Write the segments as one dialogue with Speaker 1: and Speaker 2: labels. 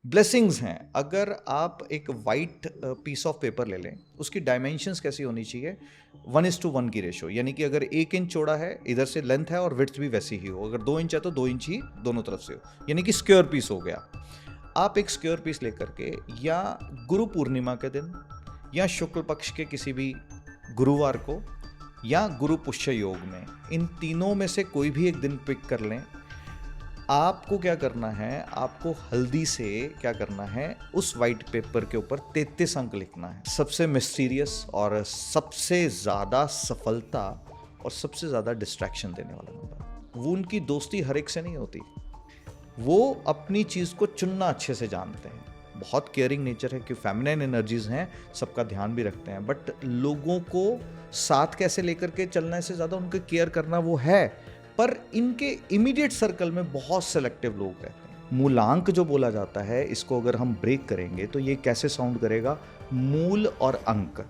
Speaker 1: Blessings हैं। अगर आप एक वाइट पीस ऑफ पेपर ले लें, उसकी डायमेंशंस कैसी होनी चाहिए? 1:1 की रेशो, यानी कि अगर 1 इंच चौड़ा है, इधर से लेंथ है और विड्थ भी वैसी ही हो। अगर 2 इंच है तो 2 इंच ही दोनों तरफ से हो, यानी कि स्क्वायर पीस हो गया। आप एक स्क्वायर पीस लेकर के, या गुरु पूर्णिमा के दिन, या शुक्ल पक्ष के किसी भी गुरुवार को, या गुरु पुष्य योग में, इन तीनों में से कोई भी एक दिन पिक कर लें। आपको क्या करना है, आपको हल्दी से क्या करना है, उस वाइट पेपर के ऊपर 33 अंक लिखना है। सबसे मिस्टीरियस और सबसे ज़्यादा सफलता और सबसे ज़्यादा डिस्ट्रैक्शन देने वाला नंबर। वो उनकी दोस्ती हर एक से नहीं होती, वो अपनी चीज़ को चुनना अच्छे से जानते हैं। बहुत केयरिंग नेचर है कि फेमिनिन एनर्जीज हैं, सबका ध्यान भी रखते हैं, बट लोगों को साथ कैसे लेकर के चलने से ज़्यादा उनके केयर करना वो है। पर इनके इमीडिएट सर्कल में बहुत सेलेक्टिव लोग रहते हैं। मूलांक जो बोला जाता है, इसको अगर हम ब्रेक करेंगे तो ये कैसे साउंड करेगा? मूल और अंक।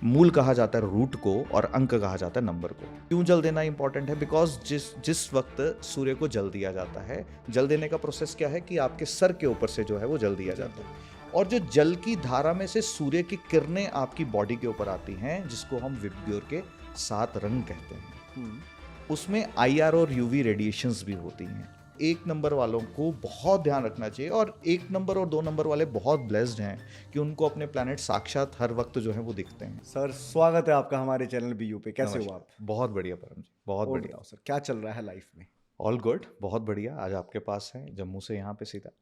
Speaker 1: मूल कहा जाता है रूट को, और अंक कहा जाता है नंबर को। क्यों जल देना इंपॉर्टेंट है? बिकॉज जिस वक्त सूर्य को जल दिया जाता है, जल देने का प्रोसेस क्या है कि आपके सर के ऊपर से जो है वो जल दिया जाता है, और जो जल की धारा में से सूर्य की किरणें आपकी बॉडी के ऊपर आती हैं, जिसको हम विबग्योर के 7 रंग कहते हैं, उसमें IR और UV रेडिएशंस भी होती हैं। 1 नंबर वालों को बहुत ध्यान रखना चाहिए, और 1 नंबर और 2 नंबर वाले बहुत ब्लेस्ड हैं कि उनको अपने प्लैनेट साक्षात हर वक्त जो है वो दिखते हैं।
Speaker 2: सर स्वागत है आपका हमारे चैनल BU पे। कैसे हो आप?
Speaker 1: बहुत बढ़िया परम जी, बहुत
Speaker 2: और
Speaker 1: बढ़िया।
Speaker 2: बताओ सर, क्या चल रहा है लाइफ में?
Speaker 1: ऑल गुड, बहुत बढ़िया। आज आपके पास है जम्मू से यहाँ पे सीधा।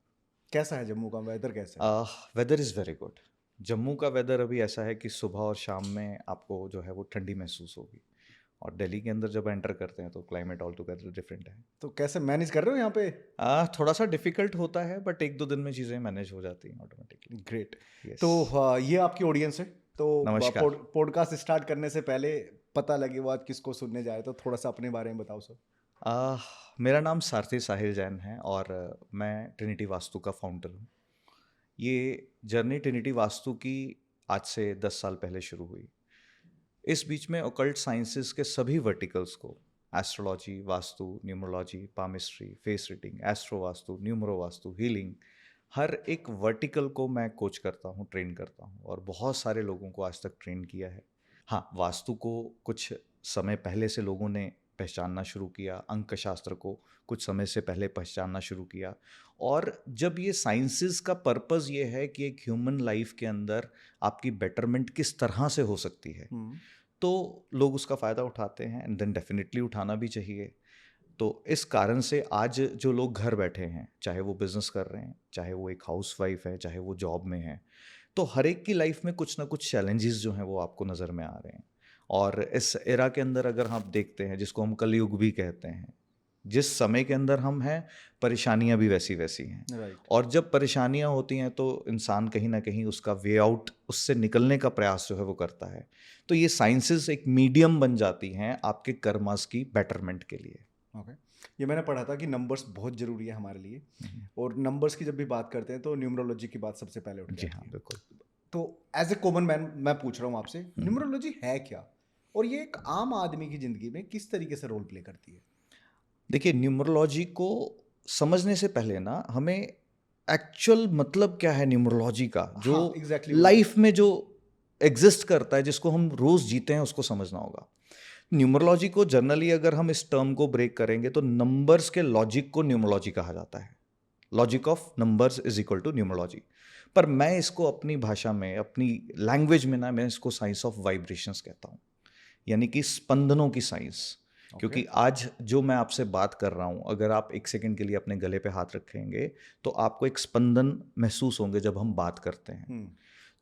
Speaker 2: कैसा है जम्मू का वेदर, कैसा है?
Speaker 1: Weather is very good. Jammu का वेदर अभी ऐसा है कि सुबह और शाम में आपको जो है वो ठंडी महसूस होगी, और दिल्ली के अंदर जब एंटर करते हैं तो क्लाइमेट ऑल टुगेदर डिफरेंट है।
Speaker 2: तो कैसे मैनेज कर रहे हो यहाँ पे?
Speaker 1: थोड़ा सा डिफिकल्ट होता है, बट 1-2 दिन में चीज़ें मैनेज हो जाती हैं ऑटोमेटिकली।
Speaker 2: ग्रेट।
Speaker 1: यस।
Speaker 2: तो ये आपकी ऑडियंस है, तो
Speaker 1: नमस्कार।
Speaker 2: पॉडकास्ट स्टार्ट करने से पहले पता लगे वो आज किसको सुनने जाए, तो थोड़ा सा अपने बारे में बताओ सर।
Speaker 1: आह, मेरा नाम सारथी साहिल जैन है, और मैं ट्रिनिटी वास्तु का फाउंडर हूँ। ये जर्नी ट्रिनिटी वास्तु की आज से 10 साल पहले शुरू हुई। इस बीच में ऑकल्ट साइंसेस के सभी वर्टिकल्स को, astrology, vastu, numerology, palmistry, face reading, astro vastu, numero vastu, healing, हर एक वर्टिकल को मैं कोच करता हूँ, ट्रेन करता हूँ, और बहुत सारे लोगों को आज तक ट्रेन किया है। हाँ, वास्तु को कुछ समय पहले से लोगों ने पहचानना शुरू किया, अंक शास्त्र को कुछ समय से पहले पहचानना शुरू किया, और जब ये साइंसेस का पर्पस ये है कि एक ह्यूमन लाइफ के अंदर आपकी बेटरमेंट किस तरह से हो सकती है, तो लोग उसका फ़ायदा उठाते हैं, एंड देन डेफिनेटली उठाना भी चाहिए। तो इस कारण से आज जो लोग घर बैठे हैं, चाहे वो बिजनेस कर रहे हैं, चाहे वो एक हाउसवाइफ है, चाहे वो जॉब में है, तो हर एक की लाइफ में कुछ ना कुछ चैलेंजेस जो हैं वो आपको नज़र में आ रहे हैं। और इस एरा के अंदर अगर हम देखते हैं, जिसको हम कलयुग भी कहते हैं, जिस समय के अंदर हम हैं, परेशानियां भी वैसी वैसी हैं।
Speaker 2: राइट।
Speaker 1: और जब परेशानियां होती हैं तो इंसान कहीं ना कहीं उसका वे आउट, उससे निकलने का प्रयास जो है वो करता है। तो ये साइंसेस एक मीडियम बन जाती हैं आपके कर्मास की बेटरमेंट के लिए।
Speaker 2: ओके। ये मैंने पढ़ा था कि नंबर्स बहुत ज़रूरी है हमारे लिए, और नंबर्स की जब भी बात करते हैं तो न्यूमरोलॉजी की बात सबसे पहले उठ
Speaker 1: जी
Speaker 2: जाती
Speaker 1: हाँ,
Speaker 2: है।
Speaker 1: बिल्कुल।
Speaker 2: तो एज ए कॉमन मैन मैं पूछ रहा हूँ आपसे, न्यूमरोलॉजी है क्या, और ये एक आम आदमी की ज़िंदगी में किस तरीके से रोल प्ले करती है?
Speaker 1: देखिए, न्यूमरोलॉजी को समझने से पहले ना हमें एक्चुअल मतलब क्या है न्यूमरोलॉजी का, जो
Speaker 2: हाँ एग्जैक्टली
Speaker 1: लाइफ में जो एग्जिस्ट करता है, जिसको हम रोज जीते हैं, उसको समझना होगा। न्यूमरोलॉजी को जनरली अगर हम इस टर्म को ब्रेक करेंगे तो नंबर्स के लॉजिक को न्यूमरोलॉजी कहा जाता है। Logic of numbers is equal to numerology. पर मैं इसको अपनी भाषा में, अपनी लैंग्वेज में ना, मैं इसको साइंस ऑफ वाइब्रेशंस कहता हूँ, यानी कि स्पंदनों की साइंस।
Speaker 2: ओके।
Speaker 1: क्योंकि आज जो मैं आपसे बात कर रहा हूँ, अगर आप 1 सेकंड के लिए अपने गले पे हाथ रखेंगे तो आपको एक स्पंदन महसूस होंगे जब हम बात करते हैं।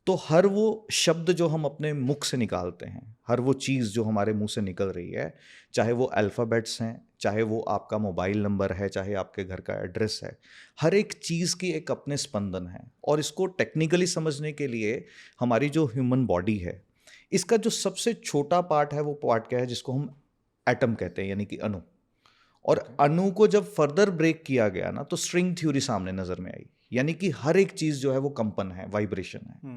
Speaker 1: तो हर वो शब्द जो हम अपने मुख से निकालते हैं, हर वो चीज़ जो हमारे मुंह से निकल रही है, चाहे वो अल्फ़ाबेट्स हैं, चाहे वो आपका मोबाइल नंबर है, चाहे आपके घर का एड्रेस है, हर एक चीज़ की एक अपने स्पंदन है। और इसको टेक्निकली समझने के लिए हमारी जो ह्यूमन बॉडी है, इसका जो सबसे छोटा पार्ट है, वो पार्ट क्या है, जिसको हम एटम कहते हैं, यानी कि अणु। और अणु को जब फर्दर ब्रेक किया गया ना, तो स्ट्रिंग थ्योरी सामने नज़र में आई, यानी कि हर एक चीज़ जो है वो कंपन है, वाइब्रेशन है।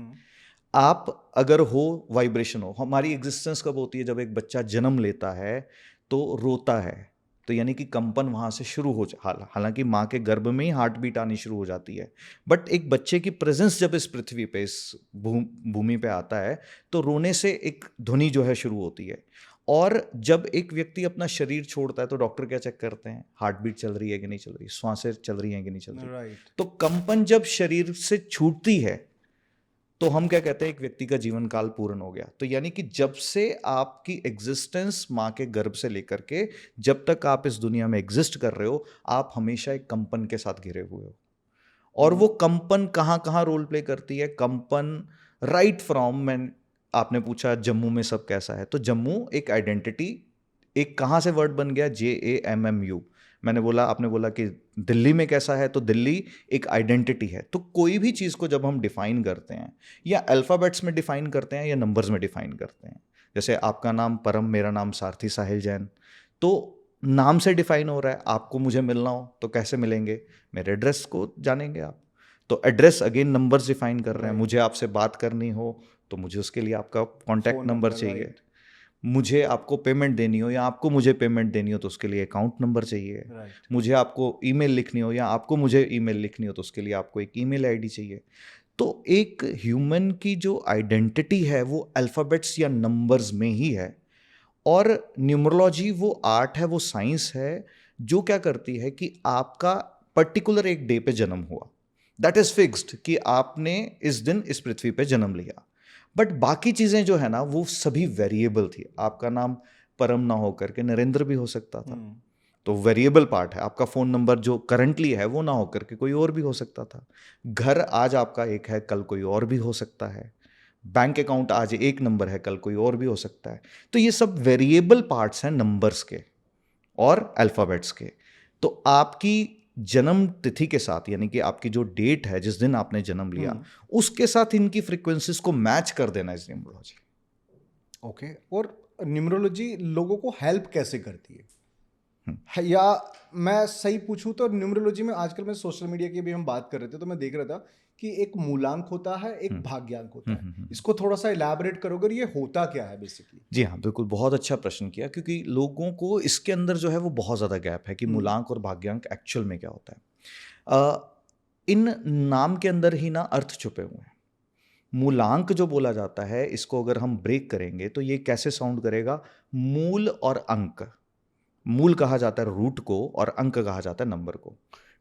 Speaker 1: आप अगर हो, वाइब्रेशन हो। हमारी एग्जिस्टेंस कब होती है? जब एक बच्चा जन्म लेता है तो रोता है, तो यानी कि कंपन वहाँ से शुरू हो हालांकि माँ के गर्भ में ही हार्ट बीट आनी शुरू हो जाती है, बट एक बच्चे की प्रेजेंस जब इस पृथ्वी पे, इस भूमि पे आता है, तो रोने से एक ध्वनि जो है शुरू होती है। और जब एक व्यक्ति अपना शरीर छोड़ता है तो डॉक्टर क्या चेक करते हैं, हार्ट बीट चल रही है कि नहीं चल रही, श्वासें चल रही हैं कि नहीं चल रही।
Speaker 2: राइट।
Speaker 1: तो कंपन जब शरीर से छूटती है तो हम क्या कहते हैं, एक व्यक्ति का जीवन काल पूर्ण हो गया। तो यानी कि जब से आपकी एग्जिस्टेंस माँ के गर्भ से लेकर के जब तक आप इस दुनिया में एग्जिस्ट कर रहे हो, आप हमेशा एक कंपन के साथ घिरे हुए हो। और वो कंपन कहाँ कहाँ रोल प्ले करती है, कंपन राइट फ्रॉम, आपने पूछा जम्मू में सब कैसा है, तो जम्मू एक आइडेंटिटी, एक कहाँ से वर्ड बन गया, JAMMU। मैंने बोला, आपने बोला कि दिल्ली में कैसा है, तो दिल्ली एक आइडेंटिटी है। तो कोई भी चीज़ को जब हम डिफाइन करते हैं, या अल्फ़ाबेट्स में डिफाइन करते हैं या नंबर्स में डिफाइन करते हैं, जैसे आपका नाम परम, मेरा नाम सारथी साहिल जैन, तो नाम से डिफाइन हो रहा है। आपको मुझे मिलना हो तो कैसे मिलेंगे, मेरे एड्रेस को जानेंगे आप। तो एड्रेस अगेन नंबर्स डिफाइन कर रहे हैं। मुझे आपसे बात करनी हो तो मुझे उसके लिए आपका कॉन्टैक्ट
Speaker 2: फोन
Speaker 1: नंबर
Speaker 2: नंबर,
Speaker 1: चाहिए।
Speaker 2: राइट।
Speaker 1: मुझे आपको पेमेंट देनी हो या आपको मुझे पेमेंट देनी हो तो उसके लिए अकाउंट नंबर चाहिए।
Speaker 2: राइट।
Speaker 1: मुझे आपको ईमेल लिखनी हो या आपको मुझे ईमेल लिखनी हो तो उसके लिए आपको एक ईमेल आईडी चाहिए। तो एक ह्यूमन की जो आइडेंटिटी है वो अल्फ़ाबेट्स या नंबर्स में ही है। और न्यूमरोलॉजी वो आर्ट है, वो साइंस है, जो क्या करती है कि आपका पर्टिकुलर एक डे पे जन्म हुआ, दैट इज फिक्स्ड कि आपने इस दिन इस पृथ्वी पे जन्म लिया। बट बाकी चीज़ें जो है ना वो सभी वेरिएबल थी। आपका नाम परम ना होकर के नरेंद्र भी हो सकता था, तो वेरिएबल पार्ट है। आपका फ़ोन नंबर जो करंटली है वो ना होकर के कोई और भी हो सकता था। घर आज आपका एक है, कल कोई और भी हो सकता है। बैंक अकाउंट आज एक नंबर है, कल कोई और भी हो सकता है। तो ये सब वेरिएबल पार्ट्स हैं नंबर्स के और अल्फ़ाबेट्स के। तो आपकी जन्म तिथि के साथ, यानी कि आपकी जो डेट है जिस दिन आपने जन्म लिया, उसके साथ इनकी फ्रीक्वेंसीज को मैच कर देना इस न्यूमरोलॉजी।
Speaker 2: ओके। और न्यूमरोलॉजी लोगों को हेल्प कैसे करती है? या मैं सही पूछूं तो न्यूमरोलॉजी में आजकल, मैं सोशल मीडिया की भी हम बात कर रहे थे तो मैं देख रहा था कि एक मूलांक होता है, एक भाग्यांक होता है। इसको थोड़ा सा इलैबोरेट करोगे, और ये होता क्या है बेसिकली?
Speaker 1: जी हाँ, बिल्कुल, बहुत अच्छा प्रश्न किया, क्योंकि लोगों को इसके अंदर जो है वो बहुत ज़्यादा गैप है कि मूलांक और भाग्यांक एक्चुअल में क्या होता है। इन नाम के अंदर ही ना अर्थ छुपे हुए हैं। मूलांक जो बोला जाता है, इसको अगर हम ब्रेक करेंगे तो ये कैसे साउंड करेगा, मूल और अंक। मूल कहा जाता है रूट को और अंक कहा जाता है नंबर को।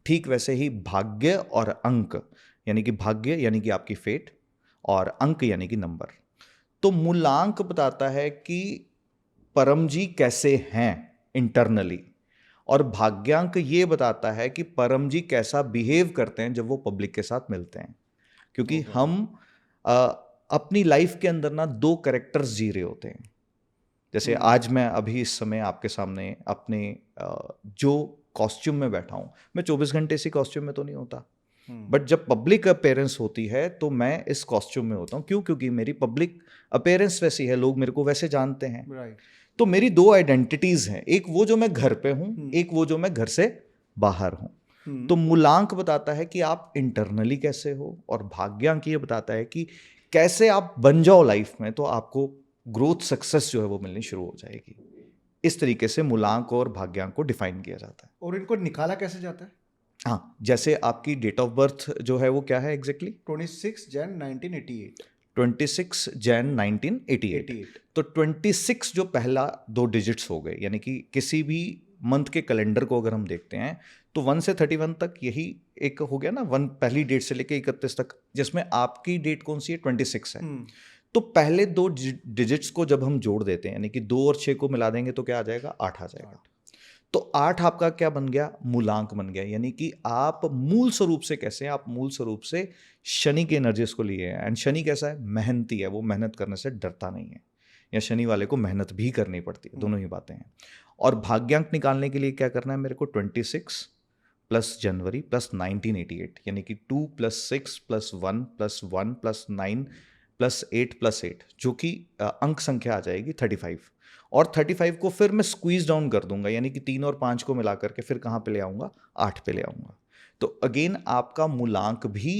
Speaker 1: ठीक वैसे ही भाग्य और अंक, यानी कि भाग्य यानी कि आपकी फेट, और अंक यानी कि नंबर। तो मूलांक बताता है कि परम जी कैसे हैं इंटरनली, और भाग्यांक ये बताता है कि परम जी कैसा बिहेव करते हैं जब वो पब्लिक के साथ मिलते हैं। क्योंकि हम अपनी लाइफ के अंदर ना दो कैरेक्टर्स जी रहे होते हैं। जैसे आज मैं अभी इस समय आपके सामने अपने जो कॉस्ट्यूम में बैठा हूँ, मैं 24 घंटे इसी कॉस्ट्यूम में तो नहीं होता। बट जब पब्लिक अपेयरेंस होती है तो मैं इस कॉस्ट्यूम में होता हूँ। क्यों? क्योंकि मेरी पब्लिक अपेयरेंस वैसी है, लोग मेरे को वैसे जानते हैं।
Speaker 2: राइट।
Speaker 1: तो मेरी दो आइडेंटिटीज हैं, एक वो जो मैं घर पे हूँ, एक वो जो मैं घर से बाहर हूँ। तो मूलांक बताता है कि आप इंटरनली कैसे हो, और भाग्यांक ये बताता है कि कैसे आप बन जाओ लाइफ में, तो आपको ग्रोथ, सक्सेस जो है वो मिलनी शुरू हो जाएगी। इस तरीके से मूलांक और भाग्यांक को डिफाइन किया जाता है।
Speaker 2: और इनको निकाला कैसे जाता है?
Speaker 1: हाँ, जैसे आपकी डेट ऑफ बर्थ जो है वो क्या है एग्जैक्टली?
Speaker 2: 26 जन 1988।
Speaker 1: 26 जैन 1988। तो 26 जो पहला दो डिजिट्स हो गए, यानी कि किसी भी मंथ के कैलेंडर को अगर हम देखते हैं तो 1 से 31 तक यही एक हो गया ना, 1 पहली डेट से लेके 31 तक, जिसमें आपकी डेट कौन सी है, 26 है। तो पहले दो डिजिट्स को जब हम जोड़ देते हैं, यानी कि 2 और 6 को मिला देंगे तो क्या आ जाएगा, 8 आ जाएगा। तो 8 आपका क्या बन गया, मूलांक बन गया। यानी कि आप मूल स्वरूप से कैसे हैं, आप मूल स्वरूप से शनि की एनर्जीज को लिए हैं। एंड शनि कैसा है, मेहनती है, वो मेहनत करने से डरता नहीं है, या शनि वाले को मेहनत भी करनी पड़ती है, दोनों ही बातें हैं। और भाग्यांक निकालने के लिए क्या करना है मेरे को, 26 प्लस जनवरी प्लस 1988, यानी कि 2 + 6 + 1 + 1 + 9 + 8 + 8, जो कि अंक संख्या आ जाएगी 35। और 35 को फिर मैं स्क्वीज डाउन कर दूंगा, यानी कि 3 और 5 को मिला करके फिर कहाँ पे ले आऊँगा, 8 पे ले आऊँगा। तो अगेन आपका मूलांक भी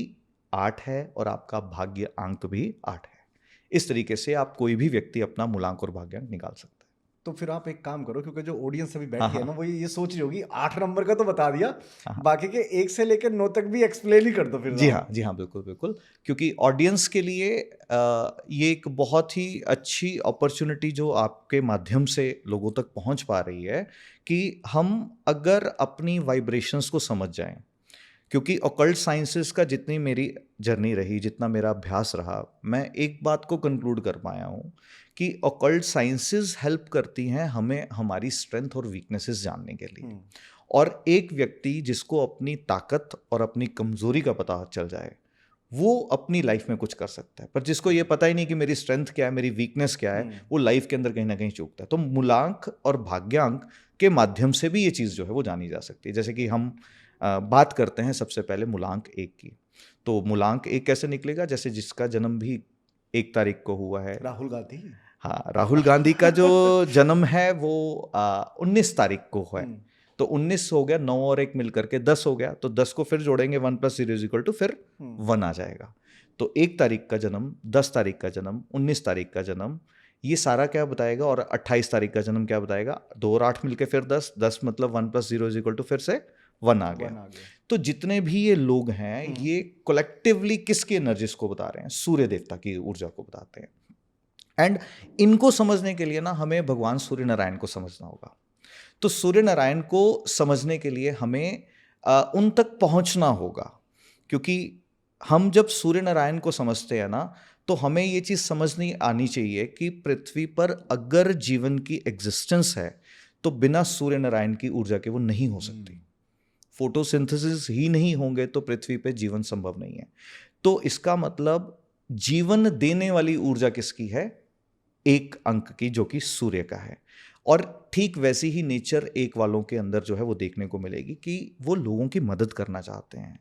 Speaker 1: 8 है और आपका भाग्य अंक भी 8 है। इस तरीके से आप कोई भी व्यक्ति अपना मूलांक और भाग्यांक निकाल सकता है।
Speaker 2: तो फिर आप एक काम करो, क्योंकि जो ऑडियंस अभी
Speaker 1: हाँ
Speaker 2: बैठी है
Speaker 1: हाँ
Speaker 2: ना, वो ये सोच रही होगी 8 नंबर का तो बता दिया,
Speaker 1: हाँ हाँ।
Speaker 2: बाकी के 1 से लेकर 9 तक भी एक्सप्लेन ही कर दो फिर
Speaker 1: जी हाँ,
Speaker 2: आप।
Speaker 1: जी हाँ, बिल्कुल, बिल्कुल। क्योंकि ऑडियंस के लिए ये एक बहुत ही अच्छी अपॉर्च्युनिटी जो आपके माध्यम से लोगों तक पहुँच पा रही है कि हम अगर अपनी वाइब्रेशंस को समझ जाएँ, क्योंकि ऑकल्ट साइंसेस का जितनी मेरी जर्नी रही, जितना मेरा अभ्यास रहा, मैं एक बात को कंक्लूड कर पाया हूँ कि ऑकल्ट साइंसेस हेल्प करती हैं हमें हमारी स्ट्रेंथ और वीकनेसेस जानने के लिए।
Speaker 2: हम्म,
Speaker 1: और एक व्यक्ति जिसको अपनी ताकत और अपनी कमजोरी का पता चल जाए, वो अपनी लाइफ में कुछ कर सकता है। पर जिसको ये पता ही नहीं कि मेरी स्ट्रेंथ क्या है, मेरी वीकनेस क्या है,
Speaker 2: हम्म,
Speaker 1: वो लाइफ के अंदर कहीं ना कहीं चूकता है। तो मूलांक और भाग्यांक के माध्यम से भी ये चीज़ जो है वो जानी जा सकती है। जैसे कि हम बात करते हैं सबसे पहले मूलांक एक की। तो मूलांक एक कैसे निकलेगा? जैसे जिसका जन्म भी 1 तारीख को हुआ है।
Speaker 2: राहुल गांधी।
Speaker 1: हाँ, राहुल गांधी का जो जन्म है वो 19 तारीख को है।
Speaker 2: हम्म,
Speaker 1: तो 19 हो गया, 9 और 1 मिल करके 10 हो गया। तो 10 को फिर जोड़ेंगे, 1 + 0 = फिर
Speaker 2: हम्म,
Speaker 1: 1 आ जाएगा। तो 1 तारीख का जन्म, 10 तारीख का जन्म, 19 तारीख का जन्म, ये सारा क्या बताएगा? और 28 तारीख का जन्म क्या बताएगा? 2 और 8 मिलके फिर 10, 10 मतलब 1 + 0 = फिर से 1 आ
Speaker 2: 1
Speaker 1: गया।
Speaker 2: आ गया।
Speaker 1: तो जितने भी ये लोग हैं,
Speaker 2: हम्म,
Speaker 1: ये कलेक्टिवली किसकी एनर्जीज को बता रहे हैं? सूर्य देवता की ऊर्जा को बताते हैं। एंड इनको समझने के लिए ना हमें भगवान सूर्य नारायण को समझना होगा। तो सूर्य नारायण को समझने के लिए हमें उन तक पहुंचना होगा, क्योंकि हम जब सूर्य नारायण को समझते हैं ना, तो हमें ये चीज़ समझनी आनी चाहिए कि पृथ्वी पर अगर जीवन की एग्जिस्टेंस है, तो बिना सूर्य नारायण की ऊर्जा के वो नहीं हो सकती। फोटोसिंथेसिस ही नहीं होंगे तो पृथ्वी पे जीवन संभव नहीं है। तो इसका मतलब जीवन देने वाली ऊर्जा किसकी है? एक अंक की, जो कि सूर्य का है। और ठीक वैसी ही नेचर एक वालों के अंदर जो है वो देखने को मिलेगी कि वो लोगों की मदद करना चाहते हैं,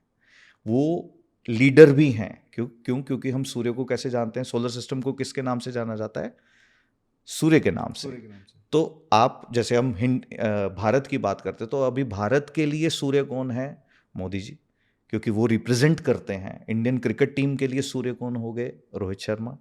Speaker 1: वो लीडर भी हैं। क्योंकि हम सूर्य को कैसे जानते हैं? सोलर सिस्टम को किसके नाम से जाना जाता है? सूर्य के नाम से।
Speaker 2: सूर्य के नाम से।
Speaker 1: तो आप जैसे हम भारत की बात करते हैं, तो अभी भारत के लिए सूर्य कौन है? मोदी जी, क्योंकि वो रिप्रेजेंट करते हैं। इंडियन क्रिकेट टीम के लिए सूर्य कौन हो गए? रोहित शर्मा।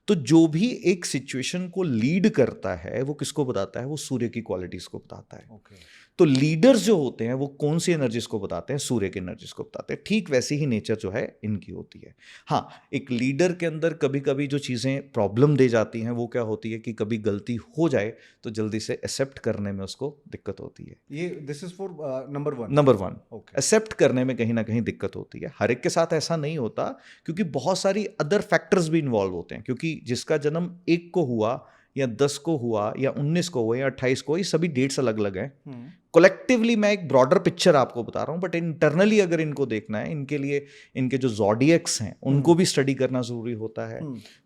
Speaker 1: तो जो भी एक सिचुएशन को लीड करता है, वो किसको बताता है? वो सूर्य की क्वालिटीज को बताता है।
Speaker 2: ओके।
Speaker 1: तो लीडर्स जो होते हैं वो कौन सी एनर्जीज को बताते हैं? सूर्य की एनर्जीज को बताते हैं। ठीक वैसी ही नेचर जो है इनकी होती है। हाँ, एक लीडर के अंदर कभी कभी जो चीज़ें प्रॉब्लम दे जाती हैं वो क्या होती है कि कभी गलती हो जाए तो जल्दी से एक्सेप्ट करने में उसको दिक्कत होती है।
Speaker 2: ये this is for number 1।
Speaker 1: Number 1,
Speaker 2: okay.
Speaker 1: Accept करने में कहीं ना कहीं दिक्कत होती है। हर एक के साथ ऐसा नहीं होता, क्योंकि बहुत सारी अदर फैक्टर्स भी इन्वॉल्व होते हैं। क्योंकि जिसका जन्म 1 को हुआ या 10 को हुआ या 19 को हुआ या 28 को, ये सभी डेट्स अलग अलग हैं। कलेक्टिवली मैं एक ब्रॉडर पिक्चर आपको बता रहा हूँ, बट इंटरनली अगर इनको देखना है, इनके लिए इनके जो जॉडियक्स हैं उनको भी स्टडी करना ज़रूरी होता है।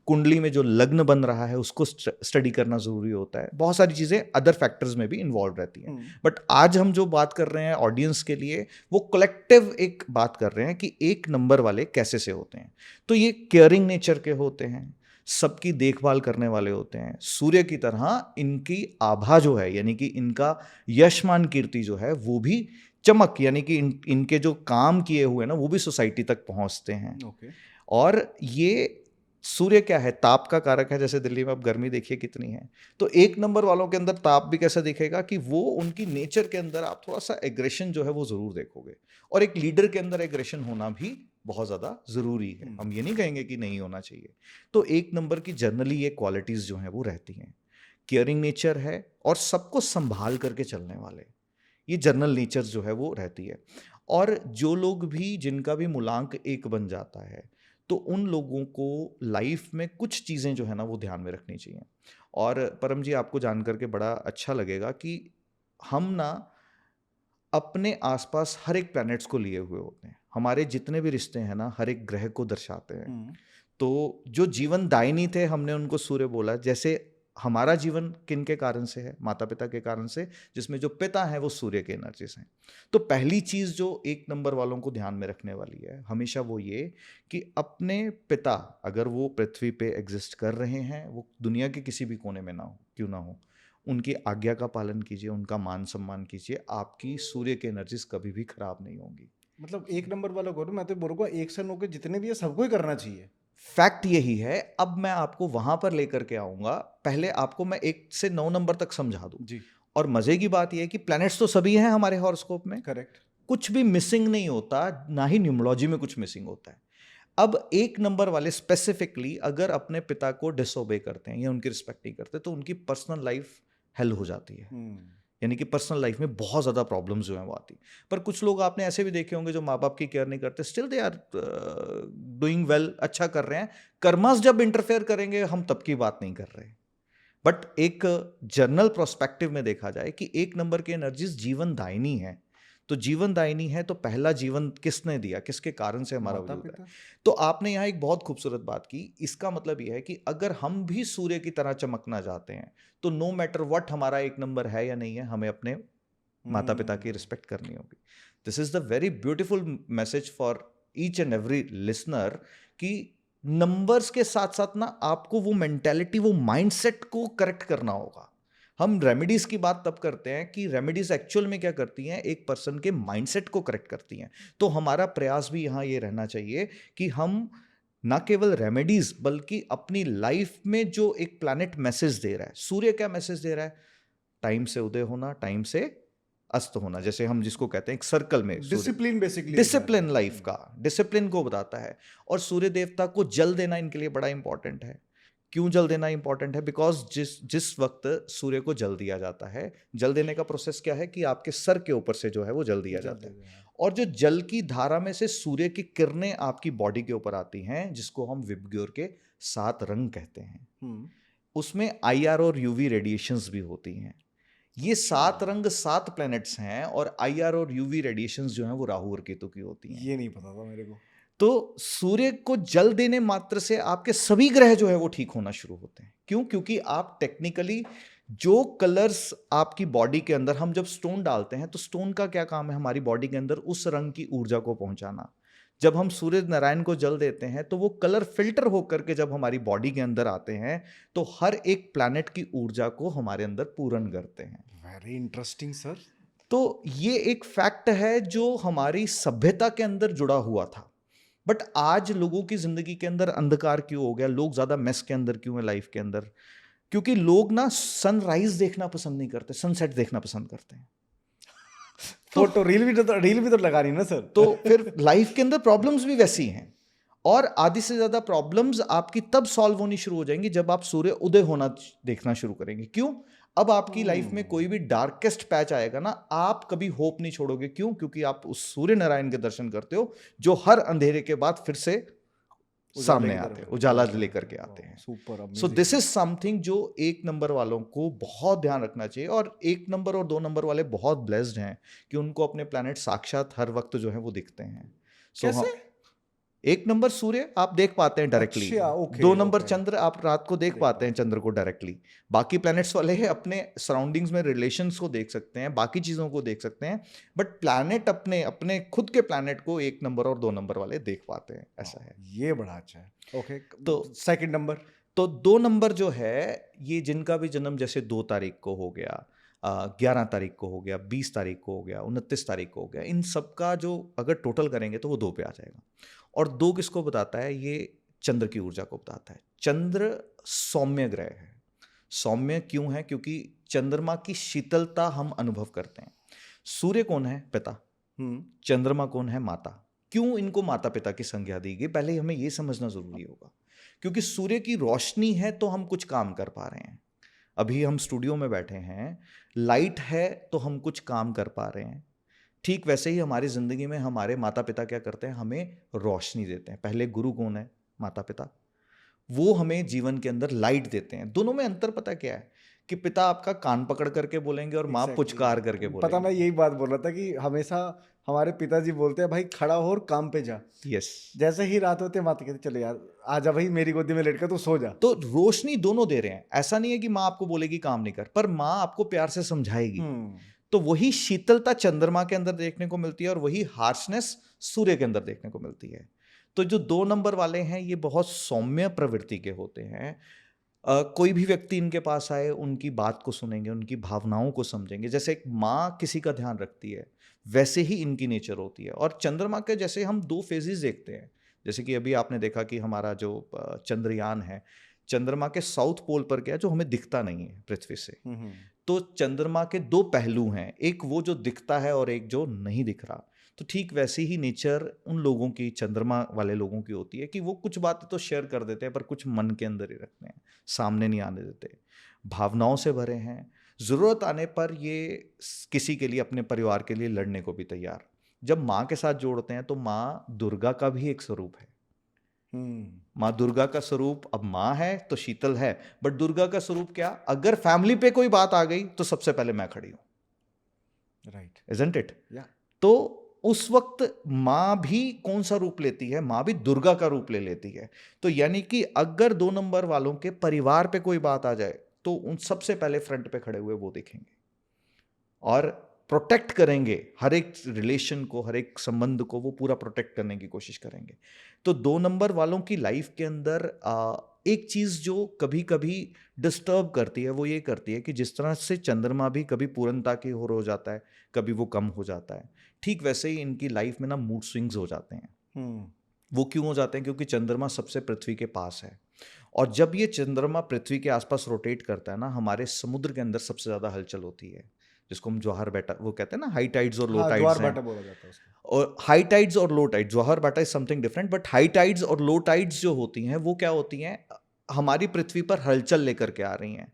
Speaker 1: कुंडली में जो लग्न बन रहा है उसको स्टडी करना ज़रूरी होता है। बहुत सारी चीज़ें अदर फैक्टर्स में भी इन्वॉल्व रहती हैं। बट आज हम जो बात कर रहे हैं ऑडियंस के लिए, वो कलेक्टिव एक बात कर रहे हैं कि 1 नंबर वाले कैसे से होते हैं। तो ये केयरिंग नेचर के होते हैं, सबकी देखभाल करने वाले होते हैं। सूर्य की तरह इनकी आभा जो है, यानी कि इनका यशमान कीर्ति जो है, वो भी चमक, यानी कि इनके जो काम किए हुए ना वो भी सोसाइटी तक पहुंचते हैं।
Speaker 2: ओके।
Speaker 1: और ये सूर्य क्या है? ताप का कारक है। जैसे दिल्ली में अब गर्मी देखिए कितनी है। तो 1 नंबर वालों के अंदर ताप भी कैसा दिखेगा कि वो उनकी नेचर के अंदर आप थोड़ा सा एग्रेशन जो है वो जरूर देखोगे। और एक लीडर के अंदर एग्रेशन होना भी बहुत ज़्यादा ज़रूरी है। हम ये नहीं कहेंगे कि नहीं होना चाहिए। तो 1 नंबर की जनरली ये क्वालिटीज़ जो हैं वो रहती हैं। केयरिंग नेचर है और सबको संभाल करके चलने वाले, ये जनरल नेचर जो है वो रहती है। और जो लोग भी, जिनका भी मूलांक 1 बन जाता है, तो उन लोगों को लाइफ में कुछ चीज़ें जो है ना वो ध्यान में रखनी चाहिए। और परम जी, आपको जान करके बड़ा अच्छा लगेगा कि हम ना अपने आसपास हर एक प्लैनेट्स को लिए हुए होते हैं। हमारे जितने भी रिश्ते हैं ना, हर एक ग्रह को दर्शाते हैं। तो जो जीवन दायिनी थे, हमने उनको सूर्य बोला। जैसे हमारा जीवन किन के कारण से है? माता पिता के कारण से, जिसमें जो पिता हैं वो सूर्य के एनर्जीज हैं। तो पहली चीज़ जो 1 नंबर वालों को ध्यान में रखने वाली है हमेशा, वो ये कि अपने पिता अगर वो पृथ्वी पे एग्जिस्ट कर रहे हैं, वो दुनिया के किसी भी कोने में ना हो, क्यों ना हो, उनकी आज्ञा का पालन कीजिए, उनका मान सम्मान कीजिए। आपकी सूर्य की एनर्जीज कभी भी खराब नहीं होंगी।
Speaker 2: मतलब 1 नंबर वाला करो, मैं तो बोलूँगा 1 से 9 के जितने भी है सबको ही करना चाहिए।
Speaker 1: फैक्ट यही है। अब मैं आपको वहां पर लेकर के आऊंगा, पहले आपको मैं 1 से 9 नंबर तक समझा दूं।
Speaker 2: जी,
Speaker 1: और मजे की बात यह है कि प्लैनेट्स तो सभी हैं हमारे हॉरोस्कोप में,
Speaker 2: करेक्ट।
Speaker 1: कुछ भी मिसिंग नहीं होता, ना ही न्यूमरोलॉजी में कुछ मिसिंग होता है। अब 1 नंबर वाले स्पेसिफिकली अगर अपने पिता को डिसोबे करते हैं या उनकी रिस्पेक्ट नहीं करते, तो उनकी पर्सनल लाइफ हेल हो जाती है। यानी कि पर्सनल लाइफ में बहुत ज़्यादा प्रॉब्लम्स जो हैं वो आती। पर कुछ लोग आपने ऐसे भी देखे होंगे जो माँ बाप की केयर नहीं करते, still they are doing well, अच्छा कर रहे हैं। कर्मास जब इंटरफेयर करेंगे हम तब की बात नहीं कर रहे। बट एक जर्नल प्रोस्पेक्टिव में देखा जाए कि 1 नंबर की एनर्जीज जीवन दायिनी है। तो जीवन दायिनी है तो पहला जीवन किसने दिया, किसके कारण से हमारा
Speaker 2: माता
Speaker 1: वजूद है।
Speaker 2: पिता।
Speaker 1: तो आपने यहाँ एक बहुत खूबसूरत बात की। इसका मतलब यह है कि अगर हम भी सूर्य की तरह चमकना चाहते हैं, तो नो मैटर व्हाट हमारा 1 नंबर है या नहीं है, हमें अपने माता पिता की रिस्पेक्ट करनी होगी। This is the very beautiful message for each and every listener कि नंबर्स के साथ साथ ना आपको वो मेंटेलिटी, वो माइंडसेट को करेक्ट करना होगा। हम रेमेडीज की बात तब करते हैं कि रेमेडीज एक्चुअल में क्या करती हैं, एक पर्सन के माइंडसेट को करेक्ट करती हैं। तो हमारा प्रयास भी यहाँ ये रहना चाहिए कि हम ना केवल रेमेडीज बल्कि अपनी लाइफ में जो एक प्लैनेट मैसेज दे रहा है, सूर्य क्या मैसेज दे रहा है, टाइम से उदय होना, टाइम से अस्त होना, जैसे हम जिसको कहते हैं एक सर्कल में सूर्य,
Speaker 2: डिसिप्लिन बेसिकली
Speaker 1: डिसिप्लिन लाइफ का, डिसिप्लिन को बताता है। और सूर्य देवता को जल देना इनके लिए बड़ा इंपॉर्टेंट है। क्यों जल देना इंपॉर्टेंट है? बिकॉज जिस जिस वक्त सूर्य को जल दिया जाता है, जल देने का प्रोसेस क्या है कि आपके सर के ऊपर से जो है वो जल दिया जाता है, और जो जल की धारा में से सूर्य की किरणें आपकी बॉडी के ऊपर आती हैं, जिसको हम विबग्योर के 7 रंग कहते हैं, उसमें IR और UV रेडिएशंस भी होती हैं। ये 7 रंग 7 प्लैनेट्स हैं, और IR और UV रेडिएशंस जो हैं वो राहु और केतु की होती हैं।
Speaker 2: ये नहीं पता था मेरे को।
Speaker 1: तो सूर्य को जल देने मात्र से आपके सभी ग्रह जो है वो ठीक होना शुरू होते हैं। क्यों? क्योंकि आप टेक्निकली जो कलर्स आपकी बॉडी के अंदर, हम जब स्टोन डालते हैं तो स्टोन का क्या काम है हमारी बॉडी के अंदर, उस रंग की ऊर्जा को पहुंचाना। जब हम सूर्य नारायण को जल देते हैं तो वो कलर फिल्टर होकर के जब हमारी बॉडी के अंदर आते हैं तो हर एक प्लैनेट की ऊर्जा को हमारे अंदर पूर्ण करते हैं।
Speaker 2: Very interesting sir.
Speaker 1: तो ये एक फैक्ट है जो हमारी सभ्यता के अंदर जुड़ा हुआ था। बट आज लोगों की जिंदगी के अंदर अंधकार क्यों हो गया, लोग ज्यादा मेस के अंदर क्यों है लाइफ के अंदर? क्योंकि लोग ना सनराइज देखना पसंद नहीं करते, सनसेट देखना पसंद करते हैं।
Speaker 2: फोटो रील भी तो लगा रही ना सर।
Speaker 1: तो फिर लाइफ के अंदर प्रॉब्लम्स भी वैसी हैं। और आधी से ज्यादा प्रॉब्लम्स आपकी तब सॉल्व होनी शुरू हो जाएंगी जब आप सूर्य उदय होना देखना शुरू करेंगे। क्यों? अब आपकी लाइफ में कोई भी डार्केस्ट पैच आएगा ना, आप कभी होप नहीं छोड़ोगे। क्यों? क्योंकि आप उस सूर्य नारायण के दर्शन करते हो जो हर अंधेरे के बाद फिर से सामने आते हैं, उजाला लेकर के आते हैं।
Speaker 2: Super.
Speaker 1: So this is something जो 1 नंबर वालों को बहुत ध्यान रखना चाहिए। और 1 नंबर और 2 नंबर वाले बहुत ब्लेस्ड हैं कि उनको अपने प्लैनेट साक्षात हर वक्त जो है वो दिखते हैं।
Speaker 2: कैसे?
Speaker 1: 1 नंबर सूर्य आप देख पाते हैं डायरेक्टली।
Speaker 2: अच्छा, ओके,
Speaker 1: 2 नंबर
Speaker 2: ओके।
Speaker 1: चंद्र आप रात को देख पाते हैं चंद्र को डायरेक्टली। बाकी प्लैनेट्स वाले हैं अपने सराउंडिंग्स में रिलेशंस को देख सकते हैं, बाकी चीज़ों को देख सकते हैं, बट प्लैनेट अपने अपने खुद के प्लैनेट को 1 नंबर और 2 नंबर वाले देख पाते हैं। ऐसा है।
Speaker 2: ये बड़ा अच्छा है। ओके,
Speaker 1: तो
Speaker 2: सेकंड नंबर।
Speaker 1: तो 2 नंबर जो है, ये जिनका भी जन्म जैसे 2 तारीख को हो गया, 11 तारीख को हो गया, 20 तारीख को हो गया, 29 तारीख को हो गया, इन सब का जो अगर टोटल करेंगे तो वो 2 पे आ जाएगा। और 2 किसको बताता है? ये चंद्र की ऊर्जा को बताता है। चंद्र सौम्य ग्रह है। सौम्य क्यों है? क्योंकि चंद्रमा की शीतलता हम अनुभव करते हैं। सूर्य कौन है? पिता। चंद्रमा कौन है? माता। क्यों इनको माता पिता की संज्ञा दी गई? पहले हमें यह समझना जरूरी होगा। क्योंकि सूर्य की रोशनी है तो हम कुछ काम कर पा रहे हैं। अभी हम स्टूडियो में बैठे हैं, लाइट है तो हम कुछ काम कर पा रहे हैं। ठीक वैसे ही हमारी जिंदगी में हमारे माता पिता क्या करते हैं? हमें रोशनी देते हैं। पहले गुरु कौन है? माता पिता। वो हमें जीवन के अंदर लाइट देते हैं। दोनों में अंतर पता क्या है? कि पिता आपका कान पकड़ करके बोलेंगे और माँ पुचकार करके बोलेगी।
Speaker 2: पता, मैं यही बात बोल रहा था कि हमेशा हमारे पिताजी बोलते हैं भाई खड़ा हो और काम पे जा।
Speaker 1: यस।
Speaker 2: जैसे ही रात होती है माता कहती चलो यार आजा भाई मेरी गोदी में लेट कर तू सो जा।
Speaker 1: तो रोशनी दोनों दे रहे हैं। ऐसा नहीं है कि माँ आपको बोलेगी काम नहीं कर, पर माँ आपको प्यार से समझाएगी। तो वही शीतलता चंद्रमा के अंदर देखने को मिलती है और वही हार्शनेस सूर्य के अंदर देखने को मिलती है। तो जो 2 नंबर वाले हैं ये बहुत सौम्य प्रवृत्ति के होते हैं। कोई भी व्यक्ति इनके पास आए, उनकी बात को सुनेंगे, उनकी भावनाओं को समझेंगे। जैसे एक माँ किसी का ध्यान रखती है, वैसे ही इनकी नेचर होती है। और चंद्रमा के जैसे हम 2 फेजेस देखते हैं, जैसे कि अभी आपने देखा कि हमारा जो चंद्रयान है, चंद्रमा के साउथ पोल पर गया जो हमें दिखता नहीं है पृथ्वी से। तो चंद्रमा के दो पहलू हैं, एक वो जो दिखता है और एक जो नहीं दिख रहा। तो ठीक वैसे ही नेचर उन लोगों की, चंद्रमा वाले लोगों की होती है कि वो कुछ बातें तो शेयर कर देते हैं पर कुछ मन के अंदर ही रखते हैं, सामने नहीं आने देते, भावनाओं से भरे हैं। ज़रूरत आने पर ये किसी के लिए, अपने परिवार के लिए लड़ने को भी तैयार। जब माँ के साथ जोड़ते हैं तो माँ दुर्गा का भी एक स्वरूप है। माँ दुर्गा का स्वरूप, अब माँ है तो शीतल है, बट दुर्गा का स्वरूप क्या, अगर फैमिली पे कोई बात आ गई तो सबसे पहले मैं खड़ी हूं,
Speaker 2: राइट,
Speaker 1: इजंट इट?
Speaker 2: या
Speaker 1: तो उस वक्त माँ भी कौन सा रूप लेती है, माँ भी दुर्गा का रूप ले लेती है। तो यानी कि अगर 2 नंबर वालों के परिवार पे कोई बात आ जाए तो उन सबसे पहले फ्रंट पे खड़े हुए वो दिखेंगे और प्रोटेक्ट करेंगे, हर एक रिलेशन को, हर एक संबंध को वो पूरा प्रोटेक्ट करने की कोशिश करेंगे। तो 2 नंबर वालों की लाइफ के अंदर एक चीज़ जो कभी कभी डिस्टर्ब करती है वो ये करती है कि जिस तरह से चंद्रमा भी कभी पूर्णता की ओर हो जाता है, कभी वो कम हो जाता है, ठीक वैसे ही इनकी लाइफ में ना मूड स्विंग्स हो जाते हैं। वो क्यों हो जाते हैं? क्योंकि चंद्रमा सबसे पृथ्वी के पास है, और जब ये चंद्रमा पृथ्वी के आसपास रोटेट करता है ना, हमारे समुद्र के अंदर सबसे ज़्यादा हलचल होती है, जिसको हम ज्वार बैटा वो कहते हैं ना, हाई टाइड्स और लो
Speaker 2: हाँ,
Speaker 1: टाइड्स
Speaker 2: ज्वार
Speaker 1: हैं।
Speaker 2: भाटा बोला जाता है उसको।
Speaker 1: और हाई टाइड्स और लो टाइड्स, ज्वार भाटा is something different, but high tides और लो टाइड्स जो होती हैं वो क्या होती हैं, हमारी पृथ्वी पर हलचल लेकर के आ रही हैं।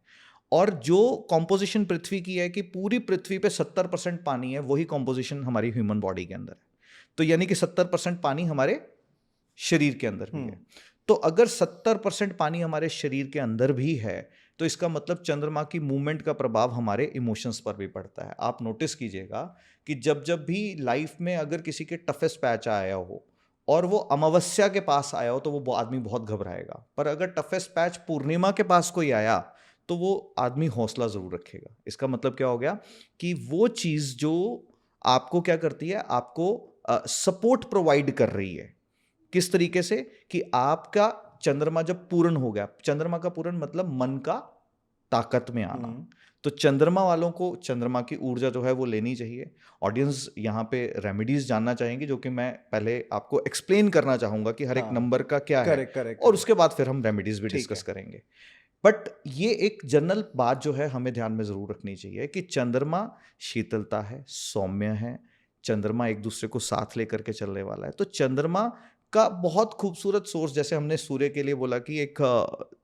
Speaker 1: और जो कॉम्पोजिशन पृथ्वी की है कि पूरी पृथ्वी पे 70% पानी है, वही कॉम्पोजिशन हमारी ह्यूमन बॉडी के अंदर है। तो यानी कि 70% पानी हमारे शरीर के अंदर भी है। तो अगर 70% पानी हमारे शरीर के अंदर भी है तो इसका मतलब चंद्रमा की मूवमेंट का प्रभाव हमारे इमोशंस पर भी पड़ता है। आप नोटिस कीजिएगा कि जब जब भी लाइफ में अगर किसी के टफेस्ट पैच आया हो और वो अमावस्या के पास आया हो तो वो आदमी बहुत घबराएगा, पर अगर टफेस्ट पैच पूर्णिमा के पास कोई आया तो वो आदमी हौसला जरूर रखेगा। इसका मतलब क्या हो गया कि वो चीज़ जो आपको क्या करती है, आपको सपोर्ट प्रोवाइड कर रही है। किस तरीके से कि आपका चंद्रमा जब पूर्ण हो गया, चंद्रमा का पूर्ण मतलब मन का ताकत में आना, तो चंद्रमा वालों को चंद्रमा की ऊर्जा जो है वो लेनी चाहिए। ऑडियंस यहाँ पे रेमेडीज जानना चाहेंगे जो कि मैं पहले आपको एक्सप्लेन करना चाहूंगा कि हर एक नंबर का क्या है,
Speaker 2: करेक्ट करेक्ट,
Speaker 1: और उसके बाद फिर हम रेमेडीज भी
Speaker 2: ठीक
Speaker 1: डिस्कस
Speaker 2: है।
Speaker 1: करेंगे। बट ये एक जनरल बात जो है हमें ध्यान में जरूर रखनी चाहिए कि चंद्रमा शीतलता है, सौम्य है, चंद्रमा एक दूसरे को साथ लेकर के चलने वाला है। तो चंद्रमा का बहुत खूबसूरत सोर्स, जैसे हमने सूर्य के लिए बोला कि एक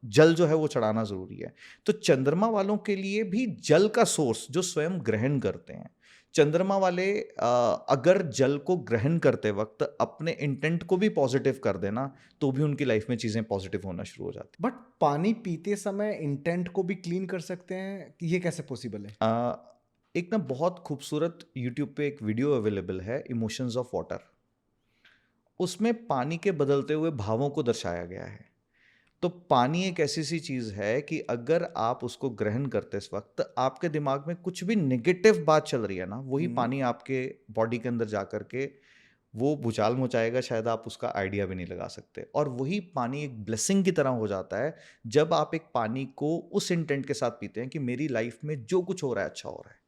Speaker 1: जल जो है वो चढ़ाना जरूरी है, तो चंद्रमा वालों के लिए भी जल का सोर्स जो स्वयं ग्रहण करते हैं, चंद्रमा वाले अगर जल को ग्रहण करते वक्त अपने इंटेंट को भी पॉजिटिव कर देना तो भी उनकी लाइफ में चीज़ें पॉजिटिव होना शुरू हो जाती
Speaker 2: बट पानी पीते समय इंटेंट को भी क्लीन कर सकते हैं, ये कैसे पॉसिबल है?
Speaker 1: हैं। एक ना बहुत खूबसूरत यूट्यूब पे एक वीडियो अवेलेबल है, इमोशंस ऑफ वाटर। उसमें पानी के बदलते हुए भावों को दर्शाया गया है। तो पानी एक ऐसी सी चीज़ है कि अगर आप उसको ग्रहण करते इस वक्त आपके दिमाग में कुछ भी नेगेटिव बात चल रही है ना, वही पानी आपके बॉडी के अंदर जा करके वो भूचाल मचाएगा, शायद आप उसका आइडिया भी नहीं लगा सकते। और वही पानी एक ब्लेसिंग की तरह हो जाता है जब आप एक पानी को उस इंटेंट के साथ पीते हैं कि मेरी लाइफ में जो कुछ हो रहा है अच्छा हो रहा है,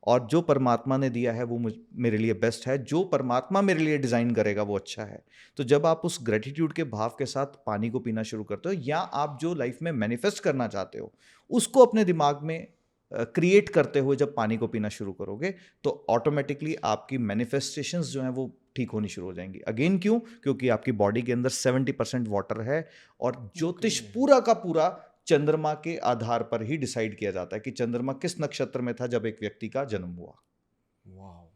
Speaker 1: और जो परमात्मा ने दिया है वो मेरे लिए बेस्ट है, जो परमात्मा मेरे लिए डिज़ाइन करेगा वो अच्छा है। तो जब आप उस ग्रेटिट्यूड के भाव के साथ पानी को पीना शुरू करते हो, या आप जो लाइफ में मैनिफेस्ट करना चाहते हो उसको अपने दिमाग में क्रिएट करते हुए जब पानी को पीना शुरू करोगे तो ऑटोमेटिकली आपकी मैनिफेस्टेशंस जो हैं वो ठीक होनी शुरू हो जाएंगी। अगेन क्यों? क्योंकि आपकी बॉडी के अंदर 70% वाटर है, और ज्योतिष पूरा का पूरा चंद्रमा के आधार पर ही डिसाइड किया जाता है कि चंद्रमा किस नक्षत्र में था जब एक व्यक्ति का जन्म हुआ।
Speaker 2: वाओ,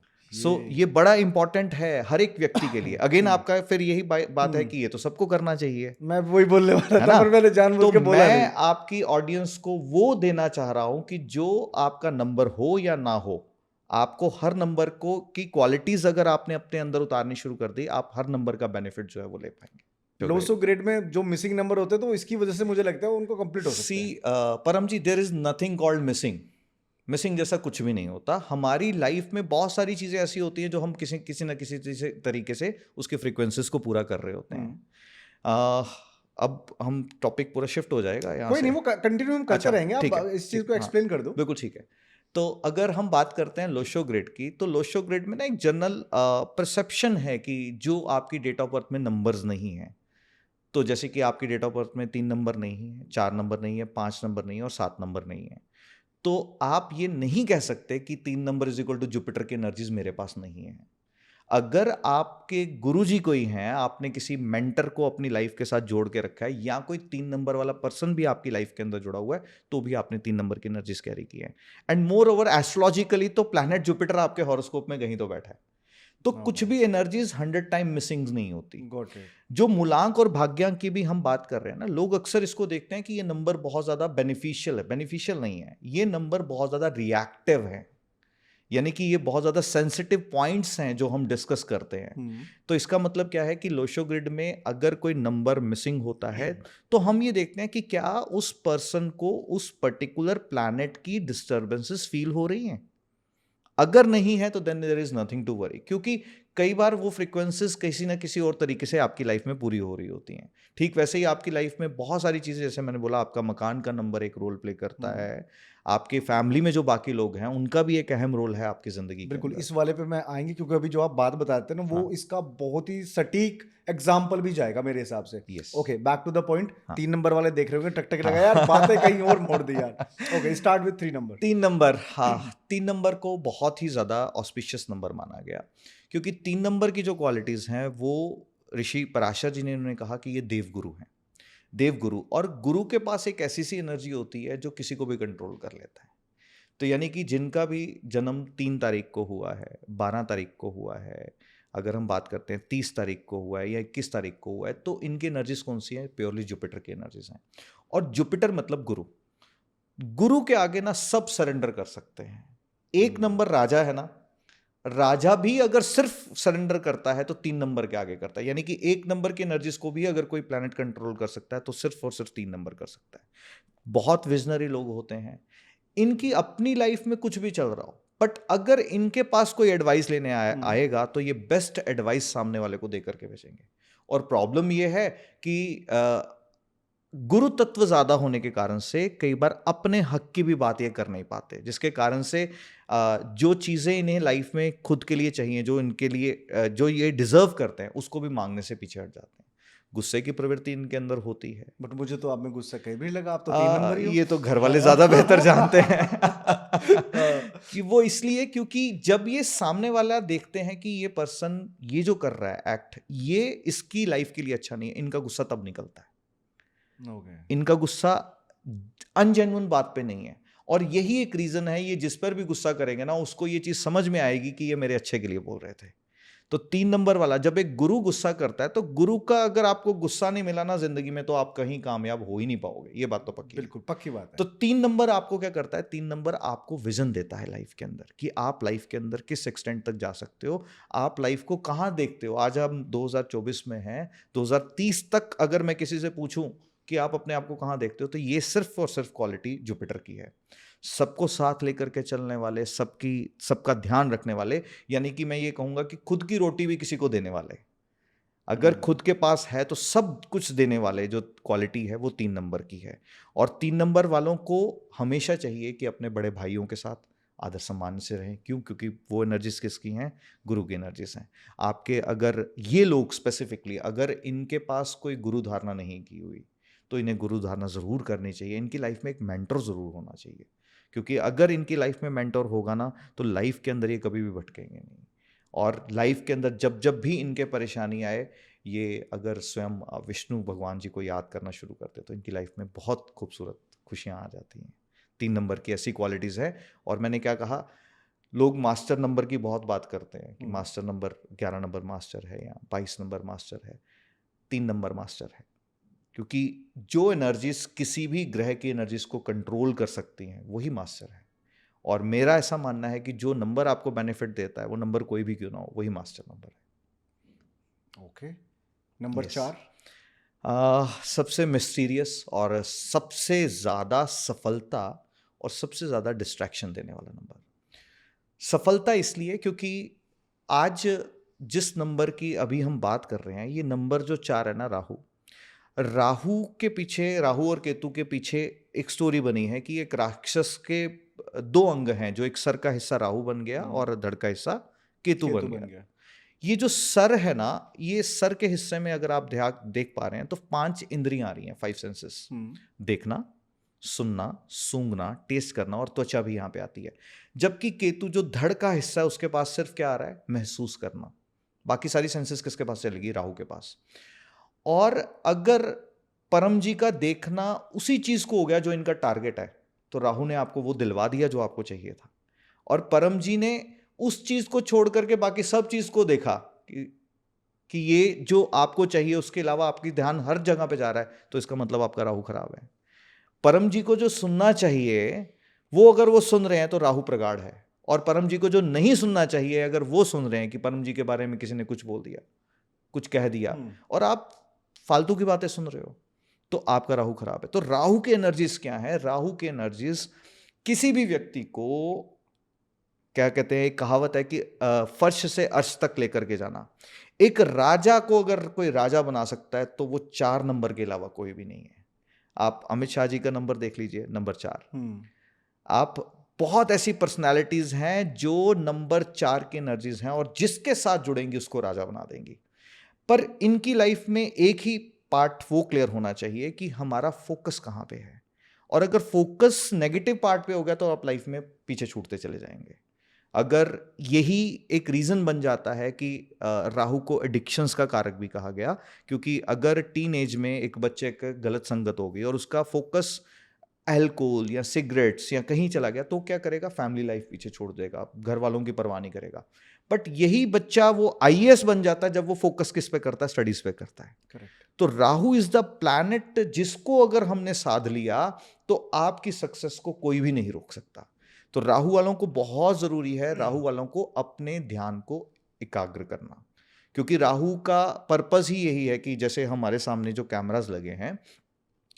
Speaker 1: ये बड़ा इंपॉर्टेंट है हर एक व्यक्ति के लिए। अगेन आपका फिर यही बात है कि ये तो सबको करना चाहिए,
Speaker 2: मैं वही बोलने वाला
Speaker 1: है
Speaker 2: था
Speaker 1: ना?
Speaker 2: पर मैंने जानबूझ
Speaker 1: तो
Speaker 2: के बोला
Speaker 1: मैं
Speaker 2: नहीं।
Speaker 1: आपकी ऑडियंस को वो देना चाह रहा हूं कि जो आपका नंबर हो या ना हो, आपको हर नंबर को की क्वालिटीज अगर आपने अपने अंदर उतारनी शुरू कर दी, आप हर नंबर का बेनिफिट जो है वो ले पाएंगे।
Speaker 2: लो सो ग्रेड में जो मिसिंग नंबर होते हैं तो इसकी वजह से मुझे लगता है उनको कंप्लीट हो सकते हैं।
Speaker 1: Param ji, there is nothing called missing. Missing जैसा कुछ भी नहीं होता। हमारी लाइफ में बहुत सारी चीज़ें ऐसी होती हैं जो हम किसी किसी ना किसी तरीके से उसके फ्रीक्वेंसीज को पूरा कर रहे होते हैं। अब हम टॉपिक पूरा शिफ्ट हो जाएगा यहाँ
Speaker 2: कोई
Speaker 1: से।
Speaker 2: नहीं, वो कंटिन्यू हम करते
Speaker 1: अच्छा,
Speaker 2: रहेंगे,
Speaker 1: ठीक
Speaker 2: आप
Speaker 1: है,
Speaker 2: इस चीज़
Speaker 1: ठीक,
Speaker 2: को
Speaker 1: हाँ,
Speaker 2: एक्सप्लेन कर दो।
Speaker 1: बिल्कुल ठीक है। तो अगर हम बात करते हैं लोशो ग्रिड की, तो लोशो ग्रिड में ना एक जनरल परसेप्शन है कि जो आपकी डेट ऑफ बर्थ में नंबर्स नहीं है, तो जैसे कि आपकी डेट ऑफ बर्थ में 3 नंबर नहीं है, 4 नंबर नहीं है, 5 नंबर नहीं है और 7 नंबर नहीं है, तो आप ये नहीं कह सकते कि 3 number is equal to Jupiter की एनर्जीज मेरे पास नहीं है। अगर आपके गुरुजी कोई हैं, आपने किसी मेंटर को अपनी लाइफ के साथ जोड़ के रखा है, या कोई 3 नंबर वाला पर्सन भी आपकी लाइफ के अंदर जुड़ा हुआ है, तो भी आपने 3 नंबर की एनर्जीज कैरी की है। एंड मोर ओवर एस्ट्रोलॉजिकली तो प्लैनेट जुपिटर आपके हॉरोस्कोप में कहीं तो बैठा है, तो कुछ भी एनर्जीज 100 टाइम मिसिंग नहीं होती।
Speaker 2: Got it.
Speaker 1: जो मूलांक और भाग्यांक की भी हम बात कर रहे हैं ना, लोग अक्सर इसको देखते हैं कि ये नंबर बहुत ज्यादा बेनिफिशियल है। बेनिफिशियल नहीं है, ये नंबर बहुत ज्यादा रिएक्टिव है, यानी कि ये बहुत ज्यादा सेंसिटिव पॉइंट्स हैं जो हम डिस्कस करते हैं। तो इसका मतलब क्या है कि लोशो ग्रिड में अगर कोई नंबर मिसिंग होता है, तो हम ये देखते हैं कि क्या उस पर्सन को उस पर्टिकुलर प्लैनेट की डिस्टर्बेंसेस फील हो रही हैं। अगर नहीं है तो then there is nothing to worry, क्योंकि कई बार वो फ्रीक्वेंसीज किसी ना किसी और तरीके से आपकी लाइफ में पूरी हो रही होती हैं। ठीक वैसे ही आपकी लाइफ में बहुत सारी चीज़ें, जैसे मैंने बोला, आपका मकान का नंबर एक रोल प्ले करता है, आपके फैमिली में जो बाकी लोग हैं उनका भी एक अहम रोल है आपकी ज़िंदगी के
Speaker 2: बिल्कुल,
Speaker 1: अंदर।
Speaker 2: इस वाले पे मैं आएंगे, क्योंकि अभी जो आप बात बताते हैं ना, वो
Speaker 1: हाँ।
Speaker 2: इसका बहुत ही सटीक एग्जाम्पल भी जाएगा मेरे हिसाब से।
Speaker 1: Yes.
Speaker 2: Okay, back to the point.
Speaker 1: हाँ।
Speaker 2: 3 नंबर वाले देख रहे होंगे, टक टक
Speaker 1: हाँ।
Speaker 2: लगा यार, बातें कहीं और मोड़ दी यार। Okay, start with 3 number.
Speaker 1: 3 number, हाँ, 3 नंबर को बहुत ही ज़्यादा ऑस्पिशियस नंबर माना गया, क्योंकि 3 नंबर की जो क्वालिटीज़ हैं वो ऋषि पराशर जी ने उन्होंने कहा कि ये देवगुरु हैं। देवगुरु, और गुरु के पास एक ऐसी सी एनर्जी होती है जो किसी को भी कंट्रोल कर लेता है। तो यानी कि जिनका भी जन्म 3 तारीख को हुआ है, 12 तारीख को हुआ है, अगर हम बात करते हैं 30 तारीख को हुआ है या 21 तारीख को हुआ है, तो इनकी एनर्जीज कौन सी है? प्योरली जुपिटर की एनर्जीज हैं। और जुपिटर मतलब गुरु। गुरु के आगे ना सब सरेंडर कर सकते हैं। 1 नंबर राजा है ना, राजा भी अगर सिर्फ सरेंडर करता है तो 3 नंबर के आगे करता है। यानी कि 1 नंबर की एनर्जीज को भी अगर कोई प्लैनेट कंट्रोल कर सकता है तो सिर्फ और सिर्फ 3 नंबर कर सकता है। बहुत विजनरी लोग होते हैं, इनकी अपनी लाइफ में कुछ भी चल रहा हो, बट अगर इनके पास कोई एडवाइस लेने आएगा तो ये बेस्ट एडवाइस सामने वाले को दे करके भेजेंगे। और प्रॉब्लम ये है कि गुरु तत्व ज्यादा होने के कारण से कई बार अपने हक की भी बात ये कर नहीं पाते, जिसके कारण से जो चीजें इन्हें लाइफ में खुद के लिए चाहिए, जो इनके लिए जो ये डिजर्व करते हैं, उसको भी मांगने से पीछे हट जाते हैं। गुस्से की प्रवृत्ति इनके अंदर होती है।
Speaker 2: बट मुझे तो आप में गुस्सा कहीं भी नहीं लगा, आप तो 3 नंबर ही हो।
Speaker 1: ये तो घर वाले ज्यादा बेहतर जानते हैं कि वो इसलिए क्योंकि जब ये सामने वाला देखते हैं कि ये पर्सन ये जो कर रहा है एक्ट, ये इसकी लाइफ के लिए अच्छा नहीं है, इनका गुस्सा तब निकलता है। इनका गुस्सा अनजेन्युइन बात पे नहीं है, और यही एक रीजन है, ये जिस पर भी गुस्सा करेंगे ना, उसको ये चीज समझ में आएगी कि ये मेरे अच्छे के लिए बोल रहे थे। तो 3 नंबर वाला जब एक गुरु गुस्सा करता है, तो गुरु का अगर आपको गुस्सा नहीं मिला ना जिंदगी में, तो आप कहीं कामयाब हो ही नहीं पाओगे, ये बात तो पक्की है।
Speaker 2: बिल्कुल पक्की बात है।
Speaker 1: तो 3 नंबर आपको क्या करता है? 3 नंबर आपको विजन देता है लाइफ के अंदर, कि आप लाइफ के अंदर किस एक्सटेंट तक जा सकते हो, आप लाइफ को कहाँ देखते हो। आज हम 2024 में हैं, 2030 तक अगर मैं किसी से पूछूं कि आप अपने आप को कहाँ देखते हो, तो ये सिर्फ और सिर्फ क्वालिटी जुपिटर की है। सबको साथ लेकर के चलने वाले, सबका ध्यान रखने वाले, यानी कि मैं ये कहूँगा कि खुद की रोटी भी किसी को देने वाले। अगर खुद के पास है तो सब कुछ देने वाले जो क्वालिटी है वो 3 नंबर की है। और 3 नंबर वालों को हमेशा चाहिए कि अपने बड़े भाइयों के साथ आदर सम्मान से रहें। क्यों? क्योंकि वो एनर्जीज किसकी हैं? गुरु की एनर्जीज हैं। आपके अगर ये लोग स्पेसिफिकली अगर इनके पास कोई गुरु धारणा नहीं की हुई, तो इन्हें गुरु धारणा ज़रूर करनी चाहिए। इनकी लाइफ में एक मेंटर ज़रूर होना चाहिए, क्योंकि अगर इनकी लाइफ में मेंटर होगा ना, तो लाइफ के अंदर ये कभी भी भटकेंगे नहीं। और लाइफ के अंदर जब जब भी इनके परेशानी आए, ये अगर स्वयं विष्णु भगवान जी को याद करना शुरू करते, तो इनकी लाइफ में बहुत खूबसूरत खुशियाँ आ जाती हैं। 3 नंबर की ऐसी क्वालिटीज़ है। और मैंने क्या कहा, लोग मास्टर नंबर की बहुत बात करते हैं कि मास्टर नंबर 11 नंबर मास्टर है या 22 नंबर मास्टर है। 3 नंबर मास्टर है, क्योंकि जो एनर्जीज किसी भी ग्रह की एनर्जीज को कंट्रोल कर सकती हैं वही मास्टर है। और मेरा ऐसा मानना है कि जो नंबर आपको बेनिफिट देता है, वो नंबर कोई भी क्यों ना हो, वही मास्टर नंबर है।
Speaker 2: Okay, number 4।
Speaker 1: सबसे मिस्टीरियस और सबसे ज़्यादा सफलता और सबसे ज़्यादा डिस्ट्रैक्शन देने वाला नंबर। सफलता इसलिए क्योंकि आज जिस नंबर की अभी हम बात कर रहे हैं, ये नंबर जो 4 है ना, राहु के पीछे, राहु और केतु के पीछे एक स्टोरी बनी है कि एक राक्षस के दो अंग हैं, जो एक सर का हिस्सा राहु बन गया और धड़ का हिस्सा केतु बन गया। ये जो सर है ना, ये सर के हिस्से में अगर आप देख पा रहे हैं तो 5 इंद्रियां आ रही हैं, 5 सेंसेस। देखना, सुनना, सूंघना, टेस्ट करना और त्वचा भी यहां पे आती है। जबकि केतु जो धड़ का हिस्सा है उसके पास सिर्फ क्या आ रहा है, महसूस करना। बाकी सारी सेंसेस किसके पास चलेगी, राहु के पास। और अगर परम जी का देखना उसी चीज को हो गया जो इनका टारगेट है, तो राहु ने आपको वो दिलवा दिया जो आपको चाहिए था, और परम जी ने उस चीज को छोड़ करके बाकी सब चीज को देखा कि ये जो आपको चाहिए उसके अलावा आपकी ध्यान हर जगह पे जा रहा है, तो इसका मतलब आपका राहु खराब है। परम जी को जो सुनना चाहिए वो अगर वो सुन रहे हैं तो राहु प्रगाढ़ है, और परम जी को जो नहीं सुनना चाहिए अगर वो सुन रहे हैं कि परम जी के बारे में किसी ने कुछ बोल दिया, कुछ कह दिया, और आप फालतू की बातें सुन रहे हो, तो आपका राहु खराब है। तो राहु की एनर्जीज क्या है, राहु की एनर्जीज किसी भी व्यक्ति को, क्या कहते हैं, एक कहावत है कि फर्श से अर्श तक लेकर के जाना। एक राजा को अगर कोई राजा बना सकता है तो वो 4 नंबर के अलावा कोई भी नहीं है। आप अमित शाह जी का नंबर देख लीजिए, नंबर 4। आप बहुत ऐसी पर्सनालिटीज हैं जो नंबर 4 की एनर्जीज हैं, और जिसके साथ जुड़ेंगी उसको राजा बना देंगी। पर इनकी लाइफ में एक ही पार्ट वो क्लियर होना चाहिए कि हमारा फोकस कहाँ पे है, और अगर फोकस नेगेटिव पार्ट पे हो गया तो आप लाइफ में पीछे छूटते चले जाएंगे। अगर यही एक रीजन बन जाता है कि राहु को एडिक्शंस का कारक भी कहा गया, क्योंकि अगर टीन एज में एक बच्चे का गलत संगत हो गई और उसका फोकस अल्कोहल या सिगरेट्स या कहीं चला गया, तो क्या करेगा, फैमिली लाइफ पीछे छोड़ देगा, घर वालों की परवाह नहीं करेगा। बट यही बच्चा वो आईएएस बन जाता है जब वो फोकस किस पे करता है, स्टडीज पे करता है।
Speaker 2: करेक्ट।
Speaker 1: तो राहु इज द प्लैनेट जिसको अगर हमने साध लिया तो आपकी सक्सेस को कोई भी नहीं रोक सकता। तो राहु वालों को बहुत जरूरी है, राहु वालों को अपने ध्यान को एकाग्र करना, क्योंकि राहु का पर्पस ही यही है कि जैसे हमारे सामने जो कैमरास लगे हैं,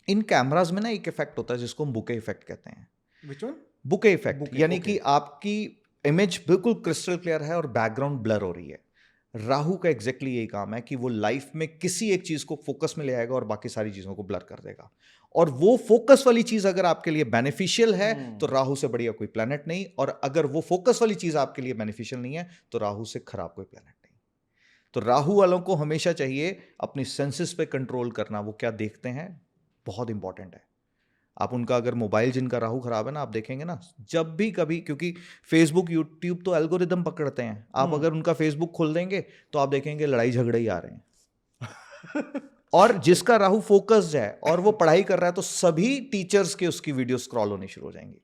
Speaker 1: इन कैमरास में ना एक इफेक्ट होता है जिसको हम बुके इफेक्ट कहते हैं।
Speaker 2: Which one?
Speaker 1: बुके इफेक्ट, यानी
Speaker 2: okay.
Speaker 1: कि आपकी इमेज बिल्कुल क्रिस्टल क्लियर है और बैकग्राउंड ब्लर हो रही है। राहु का एग्जैक्टली यही काम है कि वो लाइफ में किसी एक चीज को फोकस में ले आएगा और बाकी सारी चीजों को ब्लर कर देगा। और वो फोकस वाली चीज अगर आपके लिए बेनिफिशियल है तो राहु से बढ़िया कोई प्लेनेट नहीं, और अगर वो फोकस वाली चीज आपके लिए बेनिफिशियल नहीं है तो राहु से खराब कोई प्लेनेट नहीं। तो राहु वालों को हमेशा चाहिए अपनी सेंसेस पे कंट्रोल करना, वो क्या देखते हैं बहुत इंपॉर्टेंट है। आप उनका अगर मोबाइल जिनका राहु खराब है ना, आप देखेंगे ना जब भी कभी, क्योंकि फेसबुक यूट्यूब तो एल्गोरिदम पकड़ते हैं, आप अगर उनका फेसबुक खोल देंगे तो आप देखेंगे लड़ाई झगड़े ही आ रहे हैं। और जिसका राहु फोकस्ड है और वो पढ़ाई कर रहा है तो सभी टीचर्स के उसकी वीडियो स्क्रॉल होनी शुरू हो जाएंगी।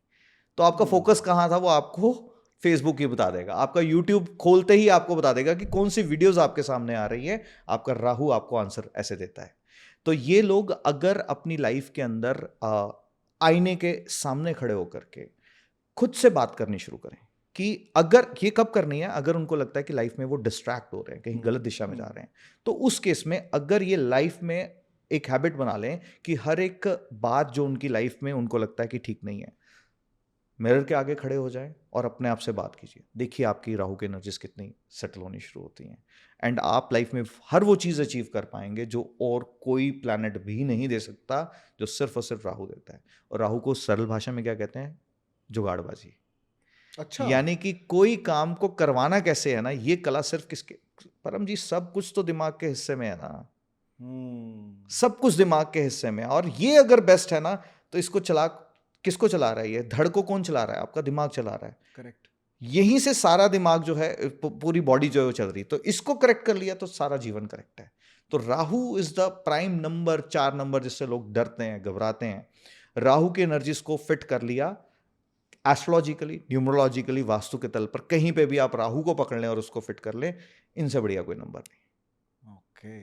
Speaker 1: तो आपका फोकस कहाँ था वो आपको फेसबुक ही बता देगा, आपका यूट्यूब खोलते ही आपको बता देगा कि कौन सी वीडियोस आपके सामने आ रही है। आपका राहु आपको आंसर ऐसे देता है। तो ये लोग अगर अपनी लाइफ के अंदर आईने के सामने खड़े होकर के खुद से बात करनी शुरू करें कि अगर ये कब करनी है, अगर उनको लगता है कि लाइफ में वो डिस्ट्रैक्ट हो रहे हैं, कहीं गलत दिशा में जा रहे हैं, तो उस केस में अगर ये लाइफ में एक हैबिट बना लें कि हर एक बात जो उनकी लाइफ में उनको लगता है कि ठीक नहीं है, मिरर के आगे खड़े हो जाएं और अपने आप से बात कीजिए। देखिए आपकी राहु की एनर्जीज कितनी सेटल होनी शुरू होती हैं, एंड आप लाइफ में हर वो चीज़ अचीव कर पाएंगे जो और कोई प्लैनेट भी नहीं दे सकता, जो सिर्फ और सिर्फ राहु देता है। और राहु को सरल भाषा में क्या कहते हैं, जुगाड़बाजी।
Speaker 2: अच्छा।
Speaker 1: यानी कि कोई काम को करवाना कैसे है ना, ये कला सिर्फ किसके, परम जी सब कुछ तो दिमाग के हिस्से में है ना, सब कुछ दिमाग के हिस्से में। और ये अगर बेस्ट है ना तो इसको किसको चला रहा है, ये धड़ को कौन चला रहा है, आपका दिमाग चला रहा है।
Speaker 2: करेक्ट।
Speaker 1: यहीं से सारा दिमाग जो है, पूरी बॉडी जो है वो चल रही है। तो इसको करेक्ट कर लिया तो सारा जीवन करेक्ट है। तो Rahu is the prime number, 4 number जिससे लोग डरते हैं, घबराते हैं। राहु की एनर्जीज को फिट कर लिया एस्ट्रोलॉजिकली, न्यूमरोलॉजिकली, वास्तु के तल पर कहीं पे भी आप राहु को पकड़ लें और उसको फिट कर लें, इनसे बढ़िया कोई नंबर नहीं।
Speaker 2: ओके।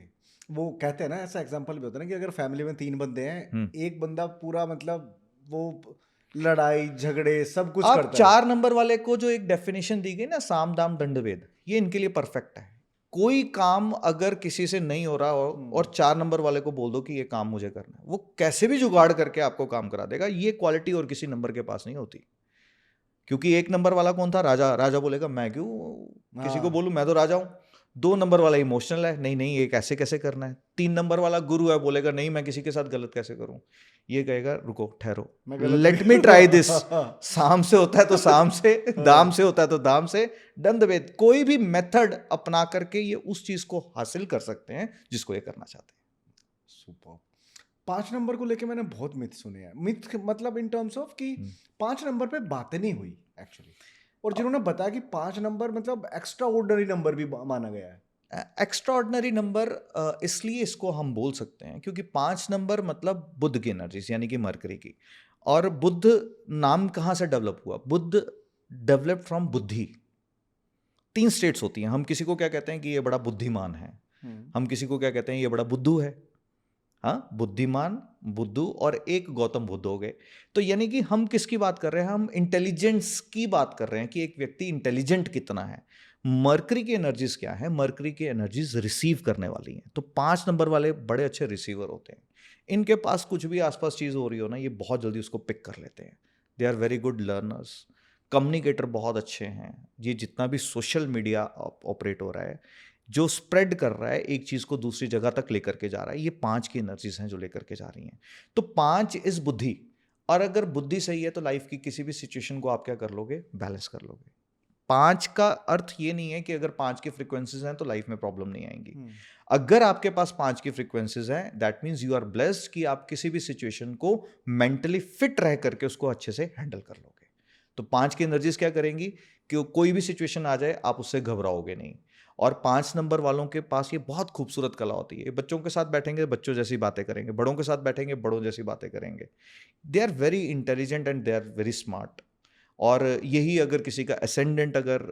Speaker 2: वो कहते हैं ना, ऐसा एग्जांपल भी होता है ना कि अगर फैमिली में 3 बंदे हैं, एक बंदा पूरा मतलब वो लड़ाई झगड़े सब कुछ करता है।
Speaker 1: 4 नंबर वाले को जो एक डेफिनेशन दी गई ना, साम दाम दंड भेद, ये इनके लिए परफेक्ट है। कोई काम अगर किसी से नहीं हो रहा हो और 4 नंबर वाले को बोल दो कि ये काम मुझे करना है, वो कैसे भी जुगाड़ करके आपको काम करा देगा। ये क्वालिटी और किसी नंबर के पास नहीं होती। क्योंकि 1 नंबर वाला कौन था, राजा। राजा बोलेगा मैं क्यों किसी को बोलूं, मैं तो राजा हूं। 2 नंबर वाला इमोशनल है, नहीं नहीं ये कैसे कैसे करना है। 3 नंबर वाला गुरु है, बोलेगा नहीं मैं किसी के साथ गलत कैसे करूं। ये कहेगा रुको ठहरो,
Speaker 2: मैं गलत तो
Speaker 1: लेट
Speaker 2: नहीं
Speaker 1: मी ट्राई दिस।
Speaker 2: हाँ,
Speaker 1: साम से होता है तो साम से, दाम से होता है तो दाम से, दंड भेद, कोई भी मेथड अपना करके ये उस चीज को हासिल कर सकते हैं जिसको ये करना चाहते हैं।
Speaker 2: सुपर। 5 नंबर को लेके मैंने बहुत मिथ सुने हैं। मिथ मतलब इन टर्म्स ऑफ कि 5 नंबर पे बातें नहीं हुई एक्चुअली, और जिन्होंने बताया कि 5 नंबर मतलब एक्स्ट्रा ऑर्डिनरी नंबर भी माना गया है।
Speaker 1: एक्स्ट्रा ऑर्डिनरी नंबर इसलिए इसको हम बोल सकते हैं क्योंकि 5 नंबर मतलब बुध की एनर्जीज यानी कि मरकरी की। और बुध नाम कहाँ से डेवलप हुआ? बुध डेवलप फ्रॉम बुद्धि। 3 स्टेट्स होती हैं। हम किसी को क्या कहते हैं कि ये बड़ा बुद्धिमान है, हम किसी को क्या कहते हैं ये बड़ा बुद्धू है। हाँ, बुद्धिमान, बुद्धू और एक गौतम बुद्ध हो गए। तो यानी कि हम किसकी बात कर रहे हैं? हम इंटेलिजेंस की बात कर रहे हैं कि एक व्यक्ति इंटेलिजेंट कितना है। मरकरी की एनर्जीज क्या है? मरकरी की एनर्जीज रिसीव करने वाली हैं। तो 5 नंबर वाले बड़े अच्छे रिसीवर होते हैं। इनके पास कुछ भी आसपास चीज़ हो रही हो ना, ये बहुत जल्दी उसको पिक कर लेते हैं। They are very good learners, communicator बहुत अच्छे हैं। ये जितना भी सोशल मीडिया ऑपरेट हो रहा है, जो स्प्रेड कर रहा है एक चीज को दूसरी जगह तक लेकर के जा रहा है, ये 5 की एनर्जीज हैं जो लेकर के जा रही हैं। तो 5 इज बुद्धि, और अगर बुद्धि सही है तो लाइफ की किसी भी सिचुएशन को आप क्या कर लोगे? बैलेंस कर लोगे। 5 का अर्थ ये नहीं है कि अगर 5 की फ्रीक्वेंसीज हैं तो लाइफ में प्रॉब्लम नहीं आएंगी। अगर आपके पास 5 की फ्रीक्वेंसीज हैं, that means you are blessed कि आप किसी भी सिचुएशन को मेंटली फिट रह करके उसको अच्छे से हैंडल कर लोगे। तो 5 की एनर्जीज क्या करेंगी कि कोई भी सिचुएशन आ जाए आप उससे घबराओगे नहीं। और 5 नंबर वालों के पास ये बहुत खूबसूरत कला होती है। बच्चों के साथ बैठेंगे बच्चों जैसी बातें करेंगे, बड़ों के साथ बैठेंगे बड़ों जैसी बातें करेंगे। They are very intelligent and they are very smart. और यही अगर किसी का असेंडेंट अगर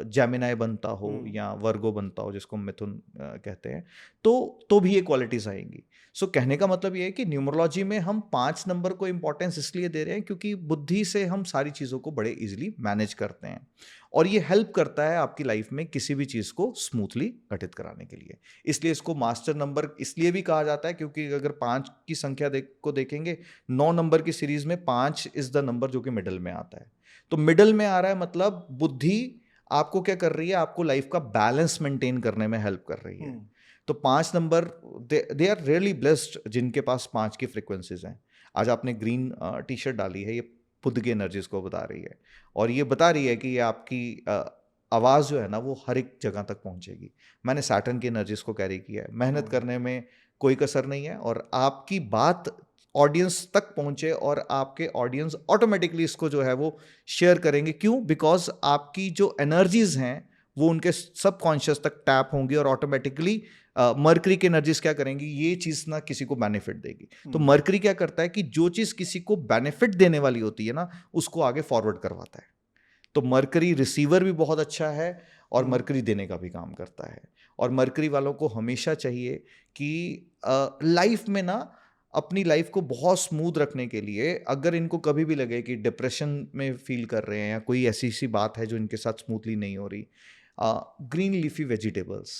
Speaker 1: जेमिनाई बनता हो या वर्गो बनता हो, जिसको मिथुन कहते हैं, तो भी ये क्वालिटीज आएंगी। सो कहने का मतलब ये है कि न्यूमरोलॉजी में हम 5 नंबर को इंपॉर्टेंस इसलिए दे रहे हैं क्योंकि बुद्धि से हम सारी चीज़ों को बड़े इजीली मैनेज करते हैं, और ये हेल्प करता है आपकी लाइफ में किसी भी चीज़ को स्मूथली घटित कराने के लिए। इसलिए इसको मास्टर नंबर इसलिए भी कहा जाता है क्योंकि अगर 5 की संख्या को देखेंगे, 9 नंबर की सीरीज में 5 इज द नंबर जो कि मिडल में आता है। तो मिडल में आ रहा है मतलब बुद्धि आपको क्या कर रही है? आपको लाइफ का बैलेंस मेंटेन करने में हेल्प कर रही है। तो 5 number they are really blessed जिनके पास 5 की फ्रीक्वेंसीज हैं। आज आपने ग्रीन टी शर्ट डाली है, ये बुद्ध की एनर्जीज को बता रही है, और ये बता रही है कि ये आपकी आवाज़ जो है ना वो हर एक जगह तक पहुंचेगी। मैंने सैटर्न की एनर्जीज को कैरी किया है। मेहनत करने में कोई कसर नहीं है, और आपकी बात ऑडियंस तक पहुंचे और आपके ऑडियंस ऑटोमेटिकली इसको जो है वो शेयर करेंगे। क्यों? बिकॉज आपकी जो एनर्जीज हैं वो उनके सबकॉन्शियस तक टैप होंगी, और ऑटोमेटिकली मरकरी की एनर्जीज क्या करेंगी? ये चीज ना किसी को बेनिफिट देगी। तो मरकरी क्या करता है कि जो चीज किसी को बेनिफिट देने वाली होती है ना, उसको आगे फॉरवर्ड करवाता है। तो मरकरी रिसीवर भी बहुत अच्छा है और मरकरी देने का भी काम करता है। और मरकरी वालों को हमेशा चाहिए कि लाइफ में ना अपनी लाइफ को बहुत स्मूथ रखने के लिए, अगर इनको कभी भी लगे कि डिप्रेशन में फील कर रहे हैं या कोई ऐसी सी बात है जो इनके साथ स्मूथली नहीं हो रही, green leafy vegetables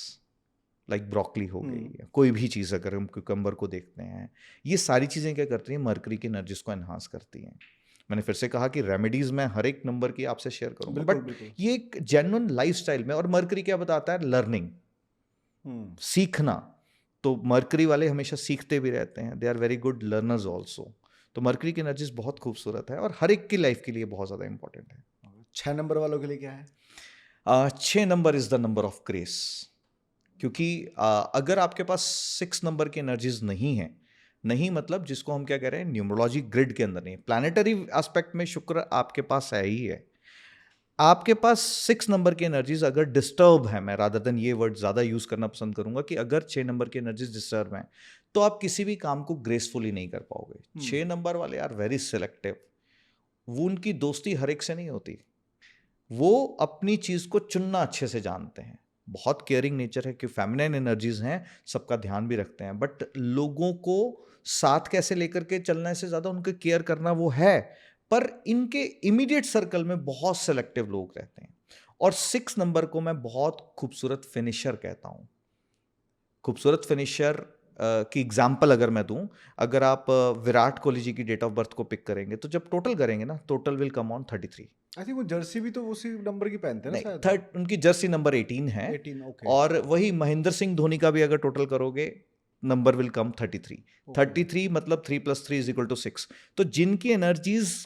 Speaker 1: like broccoli हो गई या कोई भी चीज़, अगर हम क्यूकम्बर को देखते हैं, ये सारी चीज़ें क्या करती हैं? मरकरी की एनर्जीज को एनहांस करती हैं। मैंने फिर से कहा कि रेमेडीज मैं हर एक नंबर की आपसे शेयर करूंगा, बट ये एक जेन्युइन लाइफस्टाइल में। और मरकरी क्या बताता है? लर्निंग, सीखना। तो मरकरी वाले हमेशा सीखते भी रहते हैं। They are very good learners also. तो मरकरी की एनर्जीज बहुत खूबसूरत है और हर एक की लाइफ के लिए बहुत ज़्यादा इंपॉर्टेंट है।
Speaker 2: 6 नंबर वालों के लिए क्या है?
Speaker 1: 6 number is the number of grace. क्योंकि अगर आपके पास 6 नंबर की एनर्जीज नहीं है, नहीं मतलब जिसको हम क्या कह रहे हैं, न्यूमरोलॉजी ग्रिड के अंदर नहीं, प्लानिटरी एस्पेक्ट में शुक्र आपके पास है ही है, आपके पास 6 नंबर की एनर्जीज अगर डिस्टर्ब है, मैं रादर देन ये वर्ड ज़्यादा यूज़ करना पसंद करूंगा कि अगर 6 नंबर की एनर्जीज डिस्टर्ब हैं तो आप किसी भी काम को ग्रेसफुली नहीं कर पाओगे। 6 नंबर वाले आर वेरी सिलेक्टिव। वो उनकी दोस्ती हर एक से नहीं होती, वो अपनी चीज़ को चुनना अच्छे से जानते हैं। बहुत केयरिंग नेचर है कि फेमिनिन एनर्जीज हैं, सबका ध्यान भी रखते हैं, बट लोगों को साथ कैसे लेकर के चलने से ज़्यादा उनके केयर करना वो है। पर इनके इमीडिएट सर्कल में बहुत सेलेक्टिव लोग रहते हैं। और 6 नंबर को मैं बहुत खूबसूरत फिनिशर कहता हूँ। खूबसूरत फिनिशर की एग्जाम्पल अगर मैं दूं, अगर आप विराट कोहली जी की डेट ऑफ बर्थ को पिक करेंगे तो जब टोटल करेंगे ना, total will come on 33।
Speaker 2: I think वो जर्सी भी तो उसी नंबर की पहनते हैं ना
Speaker 1: नहीं,
Speaker 2: शायद।
Speaker 1: थर्ड उनकी जर्सी नंबर 18 है।
Speaker 2: 18, ओके।
Speaker 1: और वही महेंद्र सिंह धोनी का भी अगर टोटल करोगे नंबर विल कम 33।
Speaker 2: ओके।
Speaker 1: 33 मतलब 3 + 3 = 6। तो जिनकी एनर्जीज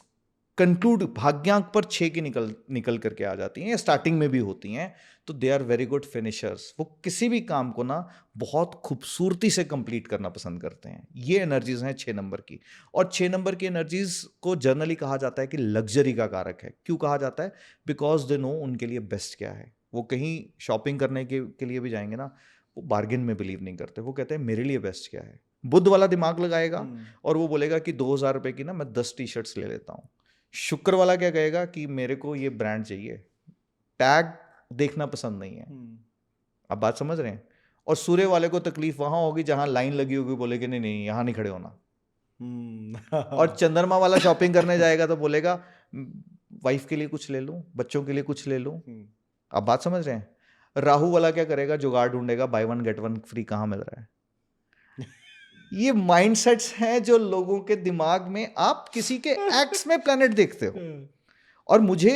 Speaker 1: कंक्लूड भाग्यांक पर 6 की निकल करके आ जाती हैं या स्टार्टिंग में भी होती हैं, तो they are very good finishers. वो किसी भी काम को ना बहुत खूबसूरती से कंप्लीट करना पसंद करते हैं। ये एनर्जीज हैं 6 नंबर की। और 6 नंबर की एनर्जीज को जनरली कहा जाता है कि लग्जरी का कारक है। क्यों कहा जाता है? बिकॉज दे नो उनके लिए बेस्ट क्या है। वो कहीं शॉपिंग करने के लिए भी जाएंगे ना, वो बार्गेन में बिलीव नहीं करते। वो कहते हैं मेरे लिए बेस्ट क्या है। बुध वाला दिमाग लगाएगा और वो बोलेगा कि 2000 रुपए की ना मैं 10 टी शर्ट्स ले लेता हूँ। शुक्र वाला क्या कहेगा कि मेरे को ये ब्रांड चाहिए, टैग देखना पसंद नहीं है। अब बात समझ रहे हैं? और सूर्य वाले को तकलीफ वहां होगी जहां लाइन लगी होगी, बोलेगे नहीं नहीं यहां नहीं खड़े होना। और चंद्रमा वाला शॉपिंग करने जाएगा तो बोलेगा वाइफ के लिए कुछ ले लूं, बच्चों के लिए कुछ ले लूं। अब बात समझ रहे हैं? राहु वाला क्या करेगा? जुगाड़ ढूंढेगा, बाय 1 गेट 1 फ्री कहां मिल रहा है। ये माइंडसेट्स हैं जो लोगों के दिमाग में, आप किसी के एक्ट्स में प्लैनेट देखते हो। और मुझे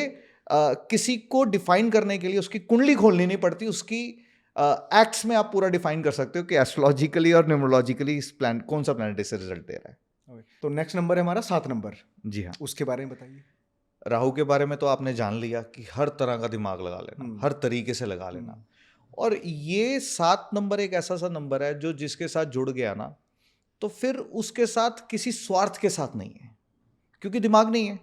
Speaker 1: किसी को डिफाइन करने के लिए उसकी कुंडली खोलनी नहीं पड़ती, उसकी एक्ट्स में आप पूरा डिफाइन कर सकते हो कि एस्ट्रोलॉजिकली और न्यूमरोलॉजिकली इस प्लान कौन सा प्लैनेट इससे रिजल्ट दे रहा है।
Speaker 2: तो नेक्स्ट नंबर है हमारा 7 नंबर।
Speaker 1: जी हाँ।
Speaker 2: उसके बारे में बताइए।
Speaker 1: राहु के बारे में तो आपने जान लिया कि हर तरह का दिमाग लगा लेना, हर तरीके से लगा लेना। और ये 7 नंबर एक ऐसा सा नंबर है जो जिसके साथ जुड़ गया ना, तो फिर उसके साथ किसी स्वार्थ के साथ नहीं है, क्योंकि दिमाग नहीं है।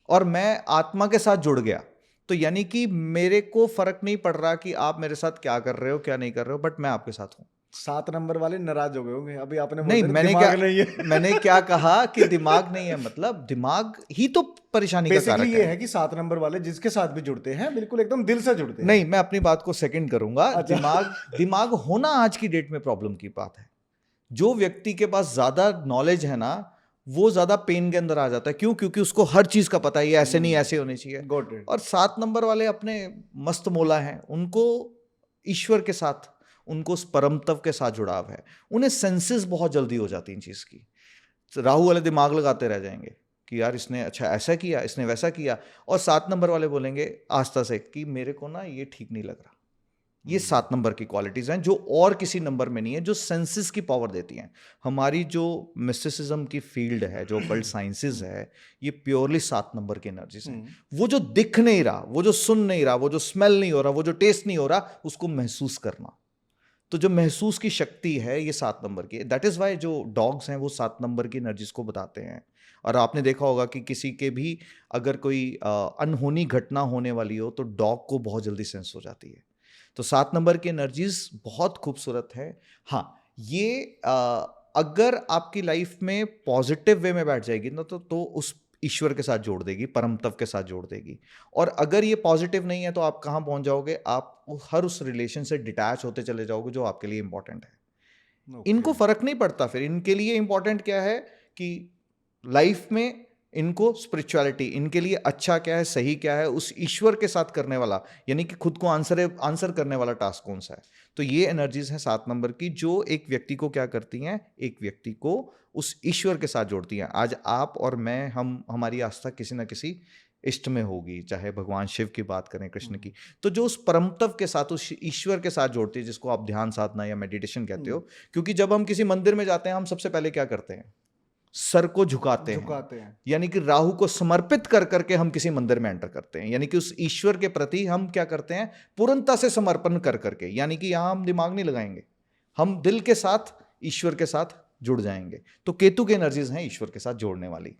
Speaker 1: और मैं आत्मा के साथ जुड़ गया, तो यानी कि मेरे को फर्क नहीं पड़ रहा कि आप मेरे साथ क्या कर रहे हो क्या नहीं कर रहे हो, बट मैं आपके साथ हूं।
Speaker 2: 7 नंबर वाले नाराज हो गए होंगे अभी आपने
Speaker 1: नहीं,
Speaker 2: बोला
Speaker 1: मैंने
Speaker 2: दिमाग
Speaker 1: क्या
Speaker 2: नहीं है।
Speaker 1: मैंने क्या कहा कि दिमाग नहीं है, मतलब दिमाग ही तो परेशानी का कारक
Speaker 2: बेसिकली ये
Speaker 1: है।
Speaker 2: है कि 7 नंबर वाले जिसके साथ भी जुड़ते हैं बिल्कुल एकदम दिल से जुड़ते हैं।
Speaker 1: नहीं, मैं अपनी बात को सेकंड करूंगा।
Speaker 2: अच्छा।
Speaker 1: दिमाग होना आज की डेट में प्रॉब्लम की बात है। जो व्यक्ति के पास ज्यादा नॉलेज है ना, वो ज्यादा पेन के अंदर आ जाता है। क्यों? क्योंकि उसको हर चीज का पता है, ये ऐसे नहीं ऐसे होनी चाहिए।
Speaker 2: Got it.
Speaker 1: और 7 नंबर वाले अपने मस्त मोला हैं, उनको ईश्वर के साथ, उनको उस परम तत्व के साथ जुड़ाव है। उन्हें सेंसेस बहुत जल्दी हो जाती इन चीज की। राहु वाले दिमाग लगाते रह जाएंगे कि यार इसने अच्छा ऐसा किया, इसने वैसा किया। और 7 नंबर वाले बोलेंगे आस्था से कि मेरे को ना ये ठीक नहीं लग रहा। ये 7 नंबर की क्वालिटीज हैं जो और किसी नंबर में नहीं है, जो सेंसेस की पावर देती हैं। हमारी जो मिस्टिसिज्म की फील्ड है, जो ऑकल्ट साइंसेस है, ये प्योरली 7 नंबर की एनर्जीज हैं। वो जो दिख नहीं रहा, वो जो सुन नहीं रहा, वो जो स्मेल नहीं हो रहा, वो जो टेस्ट नहीं हो रहा, उसको महसूस करना। तो जो महसूस की शक्ति है ये 7 नंबर की। दैट इज वाई जो डॉग्स हैं वो 7 नंबर की एनर्जीज को बताते हैं। और आपने देखा होगा कि किसी के भी अगर कोई अनहोनी घटना होने वाली हो तो डॉग को बहुत जल्दी सेंस हो जाती है। तो 7 नंबर की एनर्जीज बहुत खूबसूरत है। हाँ, ये अगर आपकी लाइफ में पॉजिटिव वे में बैठ जाएगी ना, तो उस ईश्वर के साथ जोड़ देगी, परम तत्व के साथ जोड़ देगी। और अगर ये पॉजिटिव नहीं है तो आप कहाँ पहुंच जाओगे? आप हर उस रिलेशन से डिटैच होते चले जाओगे जो आपके लिए इंपॉर्टेंट है। इनको फर्क नहीं पड़ता फिर इनके लिए इंपॉर्टेंट क्या है कि लाइफ में इनको स्पिरिचुअलिटी, इनके लिए अच्छा क्या है, सही क्या है, उस ईश्वर के साथ करने वाला, यानी कि खुद को आंसर करने वाला टास्क कौन सा है। तो ये एनर्जीज हैं 7 नंबर की, जो एक व्यक्ति को क्या करती हैं? एक व्यक्ति को उस ईश्वर के साथ जोड़ती हैं। आज आप और मैं, हमारी आस्था किसी ना किसी इष्ट में होगी, चाहे भगवान शिव की बात करें, कृष्ण की। तो जो उस परम तत्व के साथ, उस ईश्वर के साथ जोड़ती है, जिसको आप ध्यान साधना या मेडिटेशन कहते हो। क्योंकि जब हम किसी मंदिर में जाते हैं, हम सबसे पहले क्या करते हैं? सर को झुकाते हैं। यानी कि राहु को समर्पित कर करके हम किसी मंदिर में एंटर करते हैं। यानी कि उस ईश्वर के प्रति हम क्या करते हैं? पूर्णता से समर्पण कर करके। यानी कि यहां हम दिमाग नहीं लगाएंगे, हम दिल के साथ ईश्वर के साथ जुड़ जाएंगे। तो केतु की एनर्जीज हैं ईश्वर के साथ जोड़ने वाली।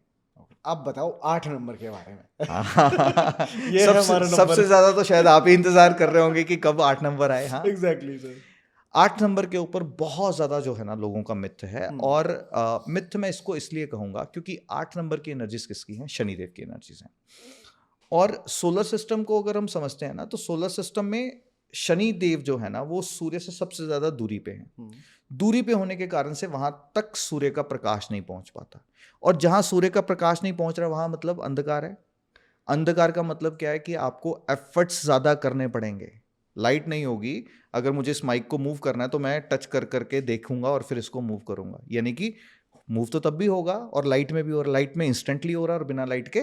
Speaker 2: अब बताओ 8 नंबर के बारे में। ये
Speaker 1: सबसे ज्यादा तो शायद आप ही इंतजार कर रहे होंगे कि कब 8 नंबर आए। हाँ,
Speaker 2: एग्जैक्टली सर।
Speaker 1: 8 नंबर के ऊपर बहुत ज़्यादा जो है ना लोगों का मिथ है। और मिथ मैं इसको इसलिए कहूँगा क्योंकि 8 नंबर की एनर्जीज किसकी हैं? शनिदेव की एनर्जीज हैं। और सोलर सिस्टम को अगर हम समझते हैं ना, तो सोलर सिस्टम में शनि देव जो है ना, वो सूर्य से सबसे ज़्यादा दूरी पे हैं। दूरी पे होने के कारण से वहाँ तक सूर्य का प्रकाश नहीं पहुँच पाता। और जहाँ सूर्य का प्रकाश नहीं पहुँच रहा, वहाँ मतलब अंधकार है। अंधकार का मतलब क्या है कि आपको एफर्ट्स ज़्यादा करने पड़ेंगे। लाइट नहीं होगी, अगर मुझे इस माइक को मूव करना है तो मैं टच कर करके देखूंगा और फिर इसको मूव करूंगा। यानी कि मूव तो तब भी होगा और लाइट में भी, और लाइट में इंस्टेंटली हो रहा है और बिना लाइट के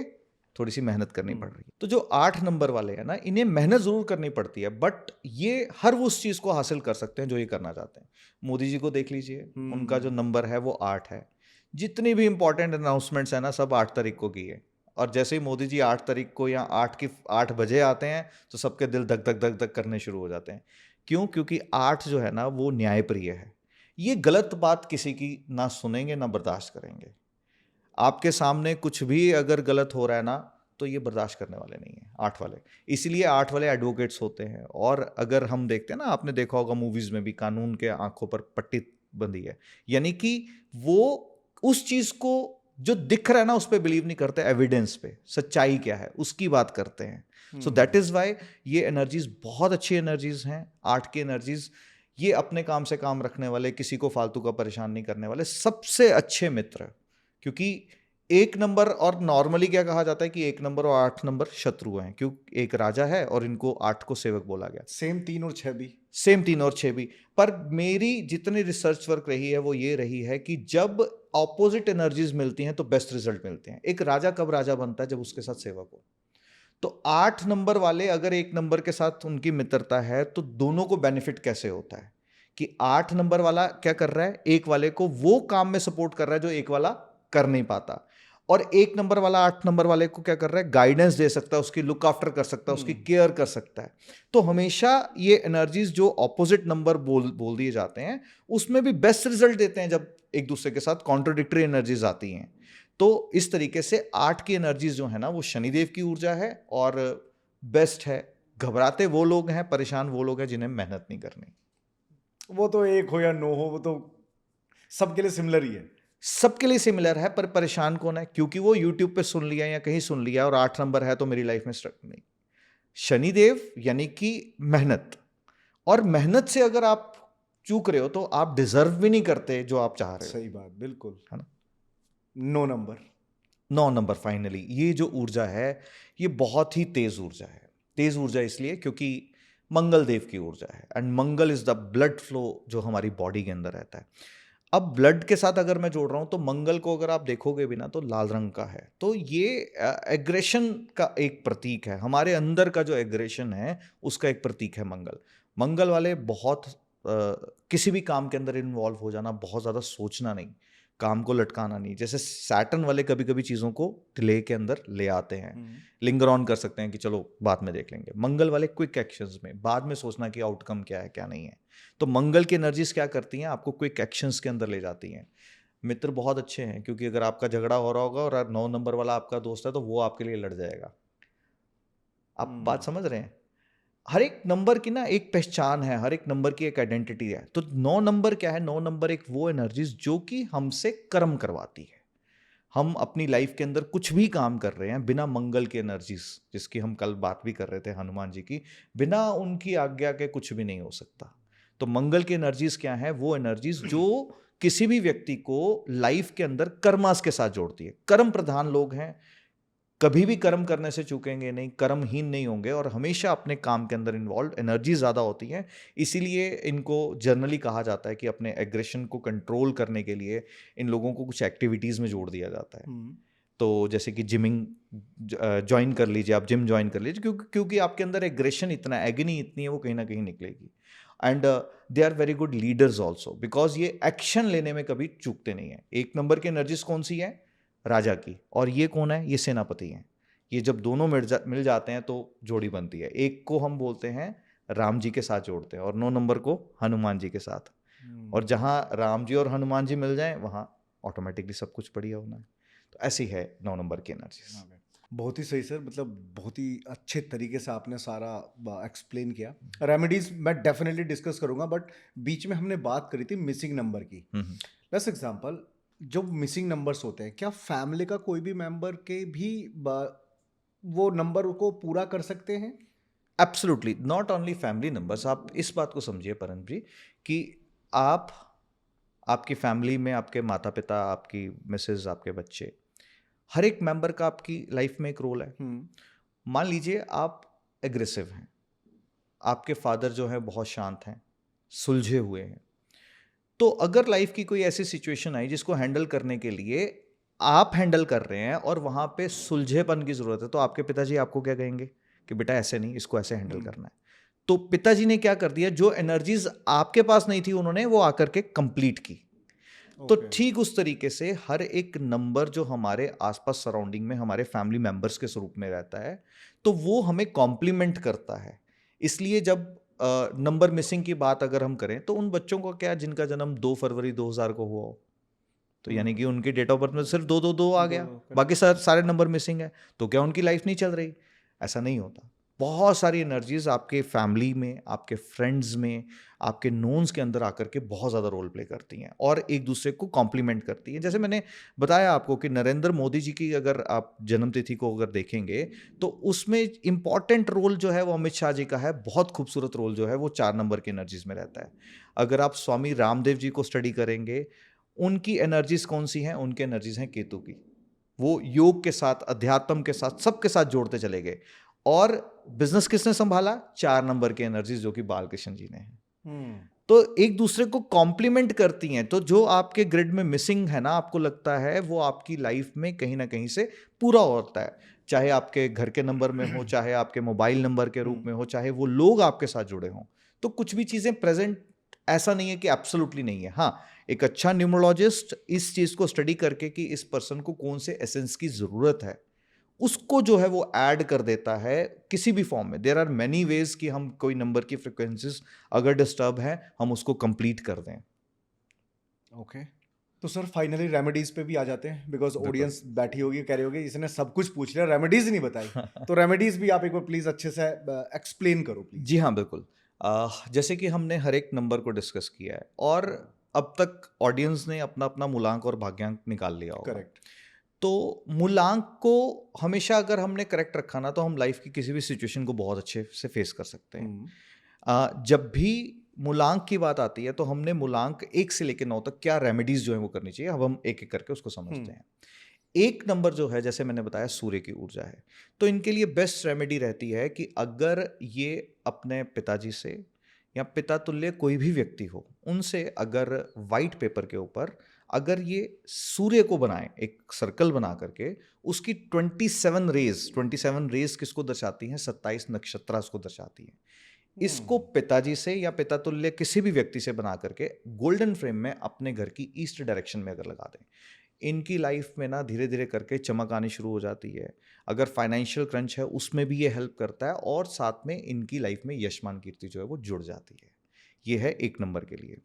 Speaker 1: थोड़ी सी मेहनत करनी पड़ रही है। तो जो 8 नंबर वाले हैं ना, इन्हें मेहनत जरूर करनी पड़ती है, बट ये हर वो उस चीज को हासिल कर सकते हैं जो ये करना चाहते हैं। मोदी जी को देख लीजिए, उनका जो नंबर है वो 8 है। जितनी भी इंपॉर्टेंट अनाउंसमेंट्स है ना, सब 8 तारीख को की है। और जैसे ही मोदी जी 8 तारीख को या 8 बजे आते हैं तो सबके दिल धक धक धक धक करने शुरू हो जाते हैं। क्यों? क्योंकि 8 जो है ना वो न्यायप्रिय है। ये गलत बात किसी की ना सुनेंगे ना बर्दाश्त करेंगे। आपके सामने कुछ भी अगर गलत हो रहा है ना, तो ये बर्दाश्त करने वाले नहीं है 8 वाले। इसलिए 8 वाले एडवोकेट्स होते हैं। और अगर हम देखते हैं ना, आपने देखा होगा मूवीज में भी कानून के आंखों पर पट्टी बंधी है, यानी कि वो उस चीज को जो दिख रहा है ना उस पर बिलीव नहीं करते, एविडेंस पे, सच्चाई क्या है उसकी बात करते हैं। सो दैट इज वाई ये एनर्जीज बहुत अच्छी एनर्जीज हैं, 8 की एनर्जीज। ये अपने काम से काम रखने वाले, किसी को फालतू का परेशान नहीं करने वाले, सबसे अच्छे मित्र। क्योंकि 1 नंबर, और नॉर्मली क्या कहा जाता है कि 1 नंबर और 8 नंबर शत्रु हैं, क्यों? एक राजा है और इनको 8 को सेवक बोला गया।
Speaker 2: सेम 3 और 6 भी।
Speaker 1: सेम 3 और 6 भी। पर मेरी जितनी रिसर्च वर्क रही है वो ये रही है कि जब ऑपोजिट एनर्जीज मिलती हैं तो बेस्ट रिजल्ट मिलते हैं। एक राजा कब राजा बनता है? जब उसके साथ सेवक हो। तो 8 नंबर वाले अगर 1 नंबर के साथ उनकी मित्रता है तो दोनों को बेनिफिट कैसे होता है कि 8 नंबर वाला क्या कर रहा है, 1 वाले को वो काम में सपोर्ट कर रहा है जो 1 वाला कर नहीं पाता। और 1 नंबर वाला 8 नंबर वाले को क्या कर रहा है, गाइडेंस दे सकता है, उसकी लुक आफ्टर कर सकता है, उसकी केयर कर सकता है। तो हमेशा ये एनर्जीज जो ऑपोजिट नंबर बोल दिए जाते हैं उसमें भी बेस्ट रिजल्ट देते हैं जब एक दूसरे के साथ कॉन्ट्रोडिक्टरी एनर्जीज आती हैं। तो इस तरीके से 8 की एनर्जीज जो है ना वो शनिदेव की ऊर्जा है और बेस्ट है। घबराते वो लोग हैं, परेशान वो लोग हैं जिन्हें मेहनत नहीं करनी।
Speaker 2: वो तो 1 हो या 9 हो, वो तो सबके लिए सिमिलर ही है।
Speaker 1: सबके लिए सिमिलर है, पर परेशान कौन है? क्योंकि वो यूट्यूब पे सुन लिया या कहीं सुन लिया और 8 नंबर है तो मेरी लाइफ में स्ट्रक नहीं। शनिदेव यानी कि मेहनत, और मेहनत से अगर आप चूक रहे हो तो आप डिजर्व भी नहीं करते जो आप चाह रहे हो।
Speaker 2: सही बात, बिल्कुल,
Speaker 1: है ना?
Speaker 2: 9 नंबर।
Speaker 1: 9 नंबर फाइनली, ये जो ऊर्जा है ये बहुत ही तेज ऊर्जा है। तेज ऊर्जा इसलिए क्योंकि मंगल देव की ऊर्जा है, and Mangal is the blood flow जो हमारी बॉडी के अंदर रहता है। अब ब्लड के साथ अगर मैं जोड़ रहा हूं तो मंगल को अगर आप देखोगे भी ना तो लाल रंग का है। तो ये एग्रेशन का एक प्रतीक है, हमारे अंदर का जो एग्रेशन है उसका एक प्रतीक है मंगल। मंगल वाले बहुत किसी भी काम के अंदर इन्वॉल्व हो जाना, बहुत ज़्यादा सोचना नहीं, काम को लटकाना नहीं। जैसे सैटर्न वाले कभी कभी चीज़ों को डिले के अंदर ले आते हैं, लिंगर ऑन कर सकते हैं कि चलो बाद में देख लेंगे। मंगल वाले क्विक एक्शंस में, बाद में सोचना कि आउटकम क्या है क्या नहीं है। तो मंगल की एनर्जीज क्या करती हैं, आपको क्विक एक्शंस के अंदर ले जाती हैं। मित्र बहुत अच्छे हैं, क्योंकि अगर आपका झगड़ा हो रहा होगा और 9 नंबर वाला आपका दोस्त है तो वो आपके लिए लड़ जाएगा। आप बात समझ रहे हैं? हर एक नंबर की ना एक पहचान है, हर एक नंबर की एक आइडेंटिटी है। तो 9 नंबर क्या है? 9 नंबर एक वो एनर्जीज जो कि हमसे कर्म करवाती है। हम अपनी लाइफ के अंदर कुछ भी काम कर रहे हैं बिना मंगल की एनर्जीज, जिसकी हम कल बात भी कर रहे थे हनुमान जी की, बिना उनकी आज्ञा के कुछ भी नहीं हो सकता। तो मंगल की एनर्जीज क्या है? वो एनर्जीज जो किसी भी व्यक्ति को लाइफ के अंदर कर्मास के साथ जोड़ती है। कर्म प्रधान लोग हैं, कभी भी कर्म करने से चूकेंगे नहीं, कर्महीन नहीं होंगे और हमेशा अपने काम के अंदर इन्वॉल्व, एनर्जी ज़्यादा होती है। इसीलिए इनको जनरली कहा जाता है कि अपने एग्रेशन को कंट्रोल करने के लिए इन लोगों को कुछ एक्टिविटीज़ में जोड़ दिया जाता है। तो जैसे कि जिमिंग ज्वाइन कर लीजिए, आप जिम ज्वाइन कर लीजिए, क्योंकि आपके अंदर एग्रेशन इतना, एग्नी इतनी है, वो कहीं ना कहीं निकलेगी। And they are very good leaders also, because ये एक्शन लेने में कभी चूकते नहीं है। 1 नंबर की एनर्जीज कौन सी है? राजा की। और ये कौन है? ये सेनापति हैं। ये जब दोनों मिल जाते हैं तो जोड़ी बनती है। एक को हम बोलते हैं राम जी के साथ जोड़ते हैं और 9 नंबर को हनुमान जी के साथ। और जहाँ राम जी और हनुमान जी मिल जाएं वहाँ ऑटोमेटिकली सब कुछ बढ़िया होना है। तो ऐसी है 9 नंबर की एनर्जी।
Speaker 2: बहुत ही सही सर, मतलब बहुत ही अच्छे तरीके से आपने सारा एक्सप्लेन किया। रेमेडीज मैं डेफिनेटली डिस्कस करूंगा, बट बीच में हमने बात करी थी मिसिंग नंबर की। लेट्स एग्जांपल, जो मिसिंग नंबर्स होते हैं, क्या फैमिली का कोई भी मेंबर के भी वो नंबर को पूरा कर सकते हैं?
Speaker 1: Absolutely, not only family numbers. आप इस बात को समझिए परम जी कि आप, आपकी फैमिली में आपके माता पिता, आपकी मिसेज, आपके बच्चे, हर एक मेंबर का आपकी लाइफ में एक रोल है। मान लीजिए आप एग्रेसिव हैं, आपके फादर जो है बहुत शांत हैं, सुलझे हुए हैं। तो अगर लाइफ की कोई ऐसी सिचुएशन आई जिसको हैंडल करने के लिए आप हैंडल कर रहे हैं और वहाँ पे सुलझेपन की ज़रूरत है, तो आपके पिताजी आपको क्या कहेंगे कि बेटा ऐसे नहीं, इसको ऐसे हैंडल करना है। तो पिताजी ने क्या कर दिया, जो एनर्जीज आपके पास नहीं थी उन्होंने वो आकर के कंप्लीट की। तो
Speaker 2: ओके।
Speaker 1: ठीक उस तरीके से हर एक नंबर जो हमारे आसपास सराउंडिंग में हमारे फैमिली मेंबर्स के स्वरूप में रहता है, तो वो हमें कॉम्प्लीमेंट करता है। इसलिए जब नंबर मिसिंग की बात अगर हम करें, तो उन बच्चों को क्या, जिनका जन्म 2 फरवरी 2000 को हुआ हो, तो यानी कि उनकी डेट ऑफ बर्थ में सिर्फ 2 आ गया, बाकी सारे नंबर मिसिंग है, तो क्या उनकी लाइफ नहीं चल रही? ऐसा नहीं होता। बहुत सारी एनर्जीज आपके फैमिली में, आपके फ्रेंड्स में, आपके नोन्स के अंदर आकर के बहुत ज़्यादा रोल प्ले करती हैं और एक दूसरे को कॉम्प्लीमेंट करती हैं। जैसे मैंने बताया आपको कि नरेंद्र मोदी जी की अगर आप जन्मतिथि को अगर देखेंगे, तो उसमें इंपॉर्टेंट रोल जो है वो अमित शाह जी का है। बहुत खूबसूरत रोल जो है वो 4 नंबर की एनर्जीज में रहता है। अगर आप स्वामी रामदेव जी को स्टडी करेंगे, उनकी एनर्जीज कौन सी हैं? उनकी एनर्जीज हैं केतु की। वो योग के साथ, अध्यात्म के साथ, सबके साथ जोड़ते चले गए। और बिजनेस किसने संभाला? 4 नंबर की एनर्जीज जो कि बालकृष्ण जी ने है। तो एक दूसरे को कॉम्प्लीमेंट करती हैं। तो जो आपके ग्रिड में मिसिंग है ना, आपको लगता है वो आपकी लाइफ में कहीं ना कहीं से पूरा होता है, चाहे आपके घर के नंबर में हो, चाहे आपके मोबाइल नंबर के रूप में हो, चाहे वो लोग आपके साथ जुड़े हों। तो कुछ भी चीजें प्रेजेंट, ऐसा नहीं है कि एब्सोल्युटली नहीं है। हाँ, एक अच्छा न्यूमरोलॉजिस्ट इस चीज को स्टडी करके कि इस पर्सन को कौन से एसेंस की जरूरत है, उसको जो है वो ऐड कर देता है किसी भी फॉर्म में। देयर आर मेनी वेज कि हम कोई नंबर की फ्रिक्वेंसीज अगर डिस्टर्ब है, हम उसको कंप्लीट कर दें।
Speaker 2: ओके। तो सर फाइनली रेमेडीज पे भी आ जाते हैं, बिकॉज ऑडियंस बैठी होगी, कह रही होगी इसने सब कुछ पूछ लिया, रेमेडीज नहीं बताई। तो रेमेडीज भी आप एक बार प्लीज अच्छे से एक्सप्लेन करो प्लीज।
Speaker 1: जी हाँ, बिल्कुल। जैसे कि हमने हर एक नंबर को डिस्कस किया है और अब तक ऑडियंस ने अपना अपना मूलांक और भाग्यांक निकाल लिया होगा।
Speaker 2: करेक्ट।
Speaker 1: तो मूलांक को हमेशा अगर हमने करेक्ट रखा ना, तो हम लाइफ की किसी भी सिचुएशन को बहुत अच्छे से फेस कर सकते हैं। जब भी मूलांक की बात आती है, तो हमने मूलांक 1 से लेकर 9 तक क्या रेमेडीज जो है वो करनी चाहिए, अब हम एक एक करके उसको समझते हैं। एक नंबर जो है, जैसे मैंने बताया, सूर्य की ऊर्जा है। तो इनके लिए बेस्ट रेमेडी रहती है कि अगर ये अपने पिताजी से या पिता तुल्य कोई भी व्यक्ति हो, उनसे अगर वाइट पेपर के ऊपर अगर ये सूर्य को बनाएं, एक सर्कल बना करके, उसकी 27 रेज किसको दर्शाती हैं? 27 नक्षत्र को दर्शाती हैं। इसको पिताजी से या पिता तुल्य किसी भी व्यक्ति से बना करके गोल्डन फ्रेम में अपने घर की ईस्ट डायरेक्शन में अगर लगा दें, इनकी लाइफ में ना धीरे धीरे करके चमक आनी शुरू हो जाती है। अगर फाइनेंशियल क्रंच है, उसमें भी ये हेल्प करता है और साथ में इनकी लाइफ में यशमान कीर्ति जो है वो जुड़ जाती है। ये है 1 नंबर के लिए।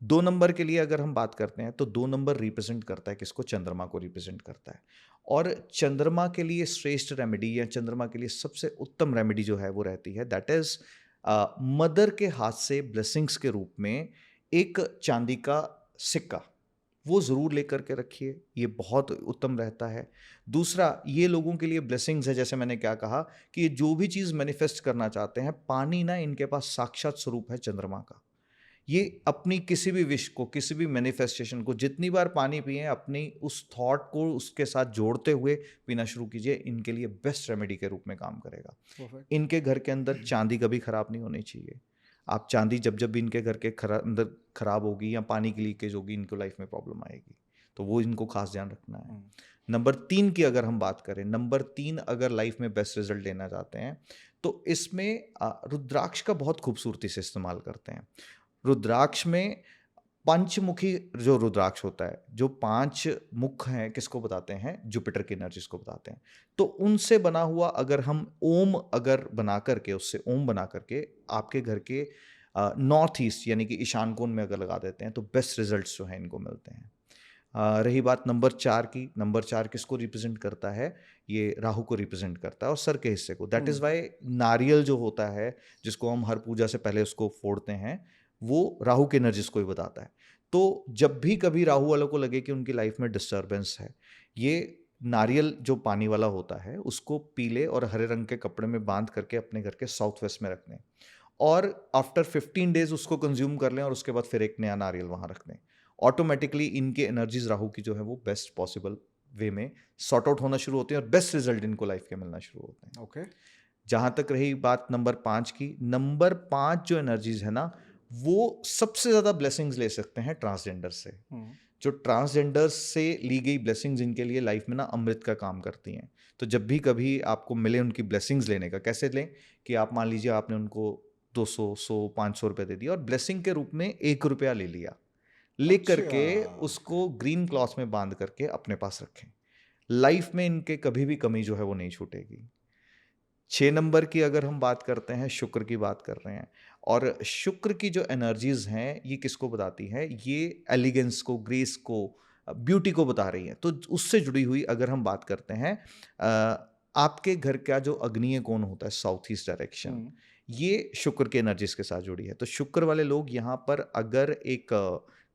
Speaker 1: 2 नंबर के लिए अगर हम बात करते हैं, तो 2 नंबर रिप्रेजेंट करता है किसको? चंद्रमा को रिप्रेजेंट करता है। और चंद्रमा के लिए श्रेष्ठ रेमेडी या चंद्रमा के लिए सबसे उत्तम रेमेडी जो है वो रहती है, दैट इज मदर के हाथ से ब्लेसिंग्स के रूप में एक चांदी का सिक्का, वो ज़रूर लेकर के रखिए, ये बहुत उत्तम रहता है। दूसरा, ये लोगों के लिए ब्लेसिंग्स है, जैसे मैंने क्या कहा कि ये जो भी चीज़ मैनिफेस्ट करना चाहते हैं, पानी ना इनके पास साक्षात स्वरूप है चंद्रमा का। ये अपनी किसी भी विश को, किसी भी मैनिफेस्टेशन को जितनी बार पानी पिए, अपनी उस थॉट को उसके साथ जोड़ते हुए पीना शुरू कीजिए। इनके लिए बेस्ट रेमेडी के रूप में काम करेगा।
Speaker 2: परफेक्ट।
Speaker 1: इनके घर के अंदर चांदी कभी खराब नहीं होनी चाहिए। आप चांदी जब जब भी इनके घर के अंदर खराब होगी या पानी की लीकेज होगी, इनको लाइफ में प्रॉब्लम आएगी। तो वो इनको खास ध्यान रखना है। नंबर 3 की अगर हम बात करें, नंबर 3 अगर लाइफ में बेस्ट रिजल्ट लेना चाहते हैं, तो इसमें रुद्राक्ष का बहुत खूबसूरती से इस्तेमाल करते हैं। रुद्राक्ष में पंचमुखी जो रुद्राक्ष होता है, जो 5 मुख हैं, किसको बताते हैं? जुपिटर की एनर्जीज को बताते हैं। तो उनसे बना हुआ अगर हम ओम अगर बना करके, उससे ओम बना करके आपके घर के नॉर्थ ईस्ट यानी कि ईशान कोण में अगर लगा देते हैं, तो बेस्ट रिजल्ट्स जो हैं इनको मिलते हैं। रही बात नंबर 4 की, नंबर 4 किसको रिप्रेजेंट करता है? ये राहु को रिप्रेजेंट करता है और सर के हिस्से को। दैट इज़ वाई नारियल जो होता है, जिसको हम हर पूजा से पहले उसको फोड़ते हैं, वो राहु की एनर्जीज को ही बताता है। तो जब भी कभी राहु वालों को लगे कि उनकी लाइफ में डिस्टर्बेंस है, ये नारियल जो पानी वाला होता है, उसको पीले और हरे रंग के कपड़े में बांध करके अपने घर के साउथ वेस्ट में रख दें और आफ्टर 15 डेज उसको कंज्यूम कर लें और उसके बाद फिर एक नया नारियल वहाँ रख दें। ऑटोमेटिकली इनके एनर्जीज राहु की जो है वो बेस्ट पॉसिबल वे में सॉर्ट आउट होना शुरू होते हैं और बेस्ट रिजल्ट इनको लाइफ के मिलना शुरू होते हैं।
Speaker 2: ओके।
Speaker 1: जहाँ तक रही बात नंबर 5 की, नंबर 5 जो एनर्जीज है ना, वो सबसे ज़्यादा ब्लेसिंग्स ले सकते हैं ट्रांसजेंडर से। जो ट्रांसजेंडर्स से ली गई ब्लेसिंग्स इनके लिए लाइफ में ना अमृत का काम करती हैं। तो जब भी कभी आपको मिले उनकी ब्लेसिंग्स लेने का, कैसे लें कि आप मान लीजिए आपने उनको 200 100 500 रुपये दे दिया और ब्लेसिंग के रूप में 1 रुपया ले लिया, ले करके
Speaker 2: अच्छा।
Speaker 1: उसको ग्रीन क्लॉथ में बांध करके अपने पास रखें। लाइफ में इनके कभी भी कमी जो है वो नहीं छूटेगी। 6 नंबर की अगर हम बात करते हैं, शुक्र की बात कर रहे हैं, और शुक्र की जो एनर्जीज हैं ये किसको बताती हैं? ये एलिगेंस को, ग्रेस को, ब्यूटी को बता रही हैं। तो उससे जुड़ी हुई अगर हम बात करते हैं, आपके घर का जो अग्निय कोण होता है साउथ ईस्ट डायरेक्शन, ये शुक्र के एनर्जीज के साथ जुड़ी है। तो शुक्र वाले लोग यहाँ पर अगर एक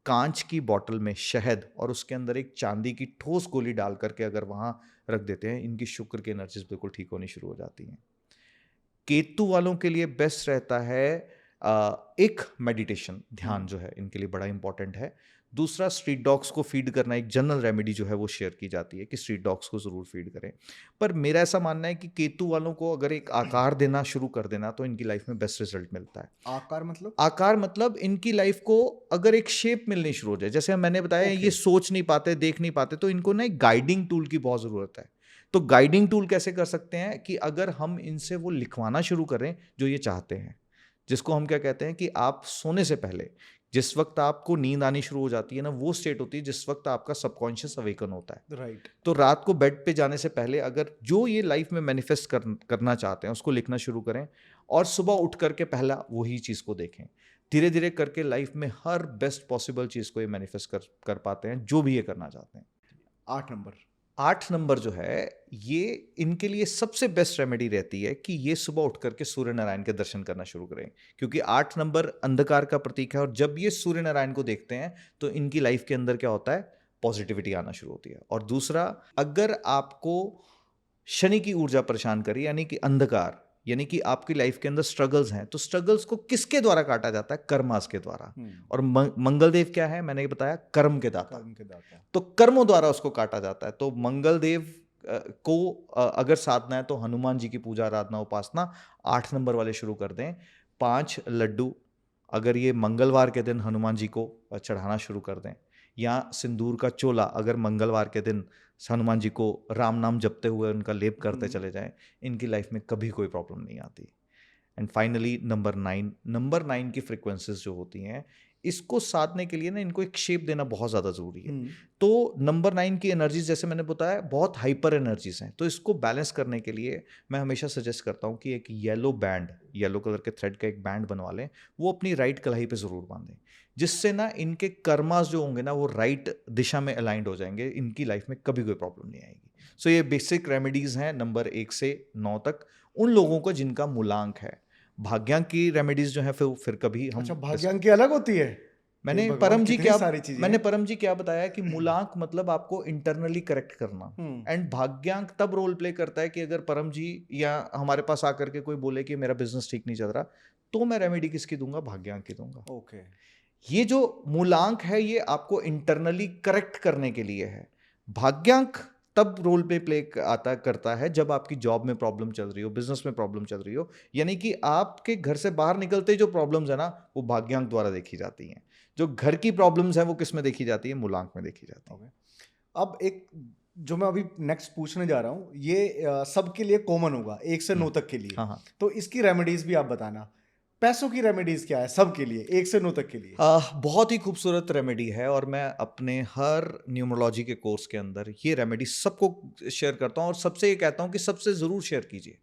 Speaker 1: कांच की बॉटल में शहद और उसके अंदर एक चांदी की ठोस गोली डाल करके अगर वहाँ रख देते हैं, इनकी शुक्र की एनर्जीज बिल्कुल ठीक होनी शुरू हो जाती हैं। केतु वालों के लिए बेस्ट रहता है एक मेडिटेशन, ध्यान जो है इनके लिए बड़ा इंपॉर्टेंट है। दूसरा, स्ट्रीट डॉग्स को फीड करना, एक जनरल रेमेडी जो है वो शेयर की जाती है कि स्ट्रीट डॉग्स को ज़रूर फीड करें। पर मेरा ऐसा मानना है कि केतु वालों को अगर एक आकार देना शुरू कर देना तो इनकी लाइफ में बेस्ट रिजल्ट मिलता है।
Speaker 2: आकार मतलब?
Speaker 1: आकार मतलब इनकी लाइफ को अगर एक शेप मिलनी शुरू हो जाए, जैसे मैंने बताया ये सोच नहीं पाते, देख नहीं पाते, तो इनको ना एक गाइडिंग टूल की बहुत ज़रूरत है। तो गाइडिंग टूल कैसे कर सकते हैं कि अगर हम इनसे वो लिखवाना शुरू करें जो ये चाहते हैं, जिसको हम क्या कहते हैं कि आप सोने से पहले जिस वक्त आपको नींद आनी शुरू हो जाती है ना, वो स्टेट होती है जिस वक्त आपका सबकॉन्शियस अवेकन होता है।
Speaker 2: राइट।
Speaker 1: तो रात को बेड पे जाने से पहले अगर जो ये लाइफ में मैनिफेस्ट करना चाहते हैं उसको लिखना शुरू करें और सुबह उठ करके पहला वही चीज़ को देखें। धीरे धीरे करके लाइफ में हर बेस्ट पॉसिबल चीज़ को ये मैनिफेस्ट कर पाते हैं जो भी ये करना चाहते हैं।
Speaker 2: 8 नंबर।
Speaker 1: 8 नंबर जो है ये इनके लिए सबसे बेस्ट रेमेडी रहती है कि ये सुबह उठ करके सूर्य नारायण के दर्शन करना शुरू करें, क्योंकि 8 नंबर अंधकार का प्रतीक है और जब ये सूर्य नारायण को देखते हैं तो इनकी लाइफ के अंदर क्या होता है, पॉजिटिविटी आना शुरू होती है। और दूसरा, अगर आपको शनि की ऊर्जा परेशान करे यानी कि अंधकार, यानी कि आपकी लाइफ के अंदर स्ट्रगल्स हैं, तो स्ट्रगल्स को किसके द्वारा काटा जाता है? कर्मास के द्वारा। और मंगल देव क्या है? मैंने ये बताया, कर्म के दाता।
Speaker 2: कर्म के दाता।
Speaker 1: तो कर्मों द्वारा उसको काटा जाता है। तो मंगल देव को अगर साधना है तो हनुमान जी की पूजा आराधना उपासना 8 नंबर वाले शुरू कर दें। 5 लड्डू अगर ये मंगलवार के दिन हनुमान जी को चढ़ाना शुरू कर दें, या सिंदूर का चोला अगर मंगलवार के दिन हनुमान जी को राम नाम जपते हुए उनका लेप करते चले जाएं, इनकी लाइफ में कभी कोई प्रॉब्लम नहीं आती। एंड फाइनली नंबर 9 की फ्रिक्वेंसीज जो होती हैं, इसको साधने के लिए ना इनको एक शेप देना बहुत ज़्यादा ज़रूरी है। तो नंबर 9 की एनर्जीज जैसे मैंने बताया बहुत हाइपर एनर्जीज हैं, तो इसको बैलेंस करने के लिए मैं हमेशा सजेस्ट करता हूँ कि एक येलो कलर के थ्रेड का एक बैंड बनवा लें, वो अपनी राइट कलाई पे ज़रूर बांधें, जिससे ना इनके कर्मास जो होंगे ना वो राइट दिशा में अलाइंड हो जाएंगे, इनकी लाइफ में कभी कोई प्रॉब्लम नहीं आएगी। सो ये बेसिक रेमेडीज़ हैं नंबर 1 से 9 तक उन लोगों को जिनका मूलांक है। भाग्यांक की रेमेडीज जो है फिर कभी हम
Speaker 2: अच्छा, भाग्यांक की अलग होती है?
Speaker 1: मैंने
Speaker 2: भगवान,
Speaker 1: परम जी
Speaker 2: कितनी
Speaker 1: क्या
Speaker 2: सारी चीजें
Speaker 1: मैंने
Speaker 2: हैं।
Speaker 1: परम जी क्या बताया कि मूलांक मतलब आपको इंटरनली करेक्ट करना, एंड भाग्यांक तब रोल प्ले करता है कि अगर परम जी या हमारे पास आकर के कोई बोले कि मेरा बिजनेस ठीक नहीं चल रहा, तो मैं रेमेडी किसकी दूंगा? भाग्यांक की दूंगा।
Speaker 2: ओके।
Speaker 1: ये जो मूलांक है ये आपको इंटरनली करेक्ट करने के लिए है। भाग्यांक तब रोल प्ले करता है जब आपकी जॉब में प्रॉब्लम चल रही हो, बिजनेस में प्रॉब्लम चल रही हो, यानी कि आपके घर से बाहर निकलते ही जो प्रॉब्लम्स है ना वो भाग्यांक द्वारा देखी जाती हैं। जो घर की प्रॉब्लम्स है वो किस में देखी जाती है? मूलांक में देखी जाती है।
Speaker 2: अब एक जो मैं अभी नेक्स्ट पूछने जा रहा हूँ ये सबके लिए कॉमन होगा 1 से 9 तक के लिए।
Speaker 1: हाँ हाँ।
Speaker 2: तो इसकी रेमेडीज भी आप बताना। पैसों की रेमेडीज क्या है सबके लिए 1 से 9 तक के लिए?
Speaker 1: बहुत ही खूबसूरत रेमेडी है और मैं अपने हर न्यूमरोलॉजी के कोर्स के अंदर ये रेमेडी सबको शेयर करता हूँ और सबसे ये कहता हूँ कि सबसे ज़रूर शेयर कीजिए।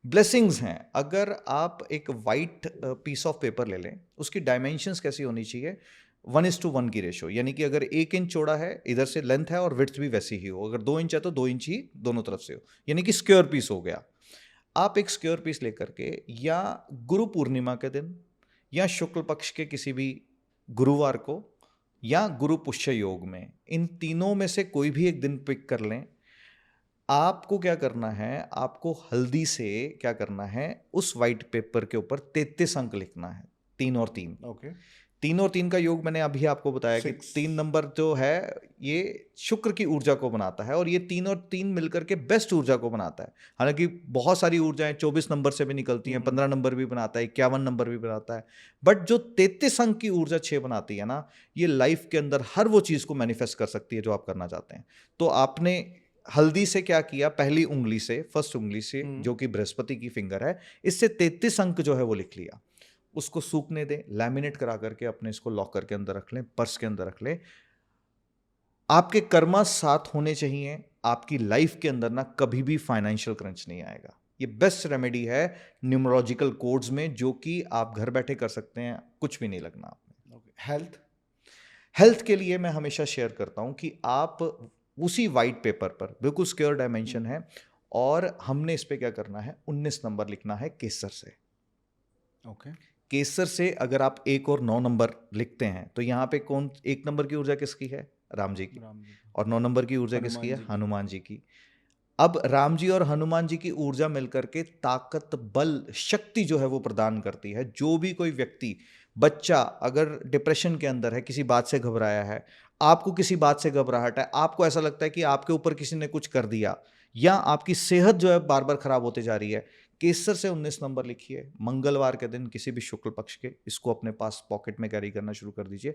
Speaker 1: ब्लेसिंग्स हैं। अगर आप एक वाइट पीस ऑफ पेपर ले लें, उसकी डायमेंशंस कैसी होनी चाहिए? 1:1 की रेशो, यानी कि अगर 1 इंच चौड़ा है, इधर से लेंथ है और विड्थ भी वैसी ही हो। अगर 2 इंच है तो 2 इंच ही दोनों तरफ से हो, यानी कि स्क्वायर पीस हो गया। आप एक स्क्वायर पीस लेकर के या गुरु पूर्णिमा के दिन या शुक्ल पक्ष के किसी भी गुरुवार को या गुरु पुष्य योग में, इन तीनों में से कोई भी एक दिन पिक कर लें। आपको क्या करना है? आपको हल्दी से क्या करना है? उस वाइट पेपर के ऊपर 33 अंक लिखना है, 3 और 3।
Speaker 2: ओके।
Speaker 1: 3 और 3 का योग मैंने अभी आपको बताया कि
Speaker 2: 6
Speaker 1: 3 नंबर जो है ये शुक्र की ऊर्जा को बनाता है और ये 3 और 3 मिलकर के बेस्ट ऊर्जा को बनाता है। हालांकि बहुत सारी ऊर्जाएं 24 नंबर से भी निकलती हैं, 15 नंबर भी बनाता है, 51 नंबर भी बनाता है, बट जो 33 अंक की ऊर्जा 6 बनाती है ना, ये लाइफ के अंदर हर वो चीज़ को मैनिफेस्ट कर सकती है जो आप करना चाहते हैं। तो आपने हल्दी से क्या किया, पहली उंगली से, फर्स्ट उंगली से जो कि बृहस्पति की फिंगर है, इससे 33 अंक जो है वो लिख लिया। उसको सूखने दें, लैमिनेट करा करके अपने इसको लॉकर के अंदर रख लें, पर्स के अंदर रख लें। आपके कर्मा साथ होने चाहिए, आपकी लाइफ के अंदर ना कभी भी फाइनेंशियल क्रंच नहीं आएगा। ये बेस्ट रेमेडी है न्यूमरोलॉजिकल कोड्स में, जो कि आप घर बैठे कर सकते हैं, कुछ भी नहीं लगना आपने। हेल्थ के लिए मैं हमेशा शेयर करता हूं कि आप उसी वाइट पेपर पर, बिल्कुल स्क्वायर डायमेंशन है, और हमने इस पे क्या करना है, 19 नंबर लिखना है केसर से।
Speaker 2: ओके
Speaker 1: केसर से अगर आप 1 और 9 नंबर लिखते हैं तो यहाँ पे कौन, 1 नंबर की ऊर्जा किसकी है, राम जी की, और 9 नंबर की ऊर्जा किसकी है, हनुमान जी की। अब राम जी और हनुमान जी की ऊर्जा मिलकर के ताकत, बल, शक्ति जो है वो प्रदान करती है। जो भी कोई व्यक्ति, बच्चा अगर डिप्रेशन के अंदर है, किसी बात से घबराया है, आपको किसी बात से घबराहट है, आपको ऐसा लगता है कि आपके ऊपर किसी ने कुछ कर दिया, या आपकी सेहत जो है बार बार खराब होती जा रही है, केसर से 19 नंबर लिखिए, मंगलवार के दिन किसी भी शुक्ल पक्ष के, इसको अपने पास पॉकेट में कैरी करना शुरू कर दीजिए।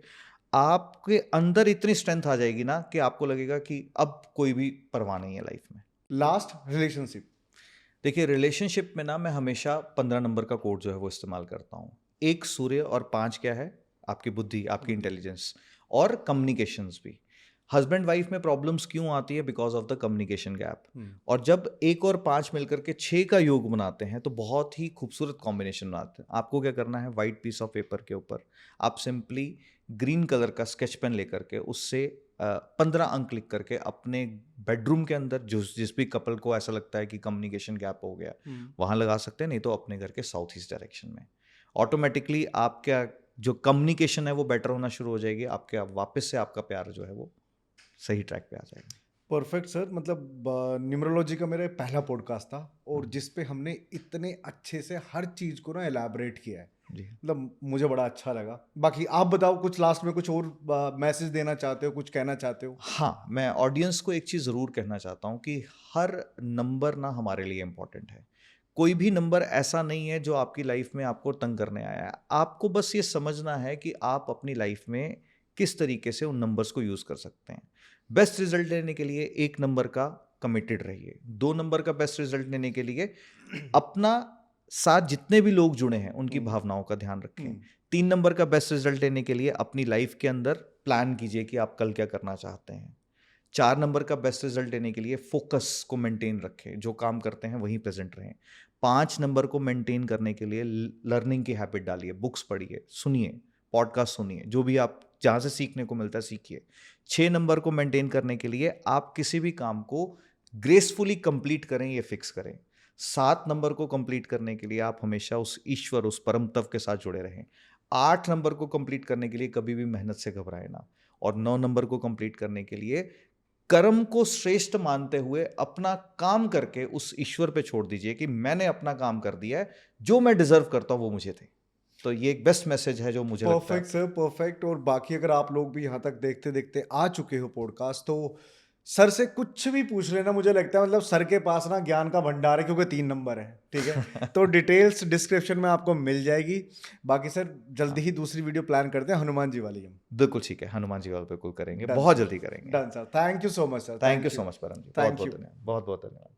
Speaker 1: आपके अंदर इतनी स्ट्रेंथ आ जाएगी ना कि आपको लगेगा कि अब कोई भी परवाह नहीं है लाइफ में।
Speaker 2: Last, relationship.
Speaker 1: देखिए, रिलेशनशिप में ना मैं हमेशा 15 नंबर का कोड जो है वो इस्तेमाल करता हूँ। 1 सूर्य और 5 क्या है, आपकी बुद्धि, आपकी इंटेलिजेंस और कम्युनिकेशंस भी। हस्बैंड वाइफ में प्रॉब्लम्स क्यों आती है, because of the communication gap. और जब 1 और 5 मिलकर के 6 का योग बनाते हैं तो बहुत ही खूबसूरत कॉम्बिनेशन बनाते हैं। आपको क्या करना है, वाइट पीस ऑफ पेपर के ऊपर आप सिंपली ग्रीन कलर का स्केच पेन लेकर के उससे 15 अंक लिख करके अपने बेडरूम के अंदर, जिस भी कपल को ऐसा लगता है कि कम्युनिकेशन गैप हो गया, वहां लगा सकते हैं, नहीं तो अपने घर के साउथ ईस्ट डायरेक्शन में। ऑटोमेटिकली आपका जो कम्युनिकेशन है वो बेटर होना शुरू हो जाएगी, आपके वापस से आपका प्यार जो है वो सही ट्रैक पे आ जाएगा।
Speaker 2: Perfect sir. मतलब न्यूमरोलॉजी का मेरा पहला पॉडकास्ट था और जिस पे हमने इतने अच्छे से हर चीज़ को ना एलैबोरेट किया है,
Speaker 1: जी,
Speaker 2: मतलब मुझे बड़ा अच्छा लगा। बाकी आप बताओ, कुछ लास्ट में कुछ और मैसेज देना चाहते हो, कुछ कहना चाहते हो?
Speaker 1: हाँ, मैं ऑडियंस को एक चीज़ ज़रूर कहना चाहता हूँ कि हर नंबर ना हमारे लिए इम्पोर्टेंट है। कोई भी नंबर ऐसा नहीं है जो आपकी लाइफ में आपको तंग करने आया है। आपको बस ये समझना है कि आप अपनी लाइफ में किस तरीके से उन नंबर्स को यूज़ कर सकते हैं। बेस्ट रिजल्ट लेने के लिए 1 नंबर का कमिटेड रहिए। 2 नंबर का बेस्ट रिजल्ट लेने के लिए अपना साथ जितने भी लोग जुड़े हैं उनकी भावनाओं का ध्यान रखें। 3 नंबर का बेस्ट रिजल्ट लेने के लिए अपनी लाइफ के अंदर प्लान कीजिए कि आप कल क्या करना चाहते हैं। 4 नंबर का बेस्ट रिजल्ट लेने के लिए फोकस को मेंटेन रखें, जो काम करते हैं वहीं प्रेजेंट रहें। 5 नंबर को मेंटेन करने के लिए लर्निंग की हैबिट डालिए, बुक्स पढ़िए, सुनिए, पॉडकास्ट सुनिए, जो भी आप जहाँ से सीखने को मिलता है सीखिए। 6 नंबर को मेंटेन करने के लिए आप किसी भी काम को ग्रेसफुली कंप्लीट करें, ये फिक्स करें। 7 नंबर को कंप्लीट करने के लिए आप हमेशा उस ईश्वर, उस परम तत्व के साथ जुड़े रहें। 8 नंबर को कंप्लीट करने के लिए कभी भी मेहनत से घबराए ना। और 9 नंबर को कंप्लीट करने के लिए कर्म को श्रेष्ठ मानते हुए अपना काम करके उस ईश्वर पे छोड़ दीजिए कि मैंने अपना काम कर दिया है, जो मैं डिजर्व करता हूं वो मुझे थे। तो ये एक बेस्ट मैसेज है जो मुझे लगता है।
Speaker 2: Perfect sir, perfect. और बाकी अगर आप लोग भी यहाँ तक देखते देखते आ चुके हो पॉडकास्ट, तो सर से कुछ भी पूछ लेना, मुझे लगता है मतलब सर के पास ना ज्ञान का भंडार है, क्योंकि 3 नंबर है, ठीक है। तो डिटेल्स डिस्क्रिप्शन में आपको मिल जाएगी। बाकी सर जल्दी ही दूसरी वीडियो प्लान करते हैं, हनुमान जी वाली हम।
Speaker 1: बिल्कुल ठीक है, हनुमान जी वाला बिल्कुल करेंगे,
Speaker 2: Done,
Speaker 1: बहुत
Speaker 2: sir.
Speaker 1: जल्दी करेंगे।
Speaker 2: Done sir, thank you so much sir.
Speaker 1: Thank you so much परम जी, बहुत
Speaker 2: थैंक
Speaker 1: बहुत
Speaker 2: यू।
Speaker 1: धन्यवाद, बहुत बहुत धन्यवाद।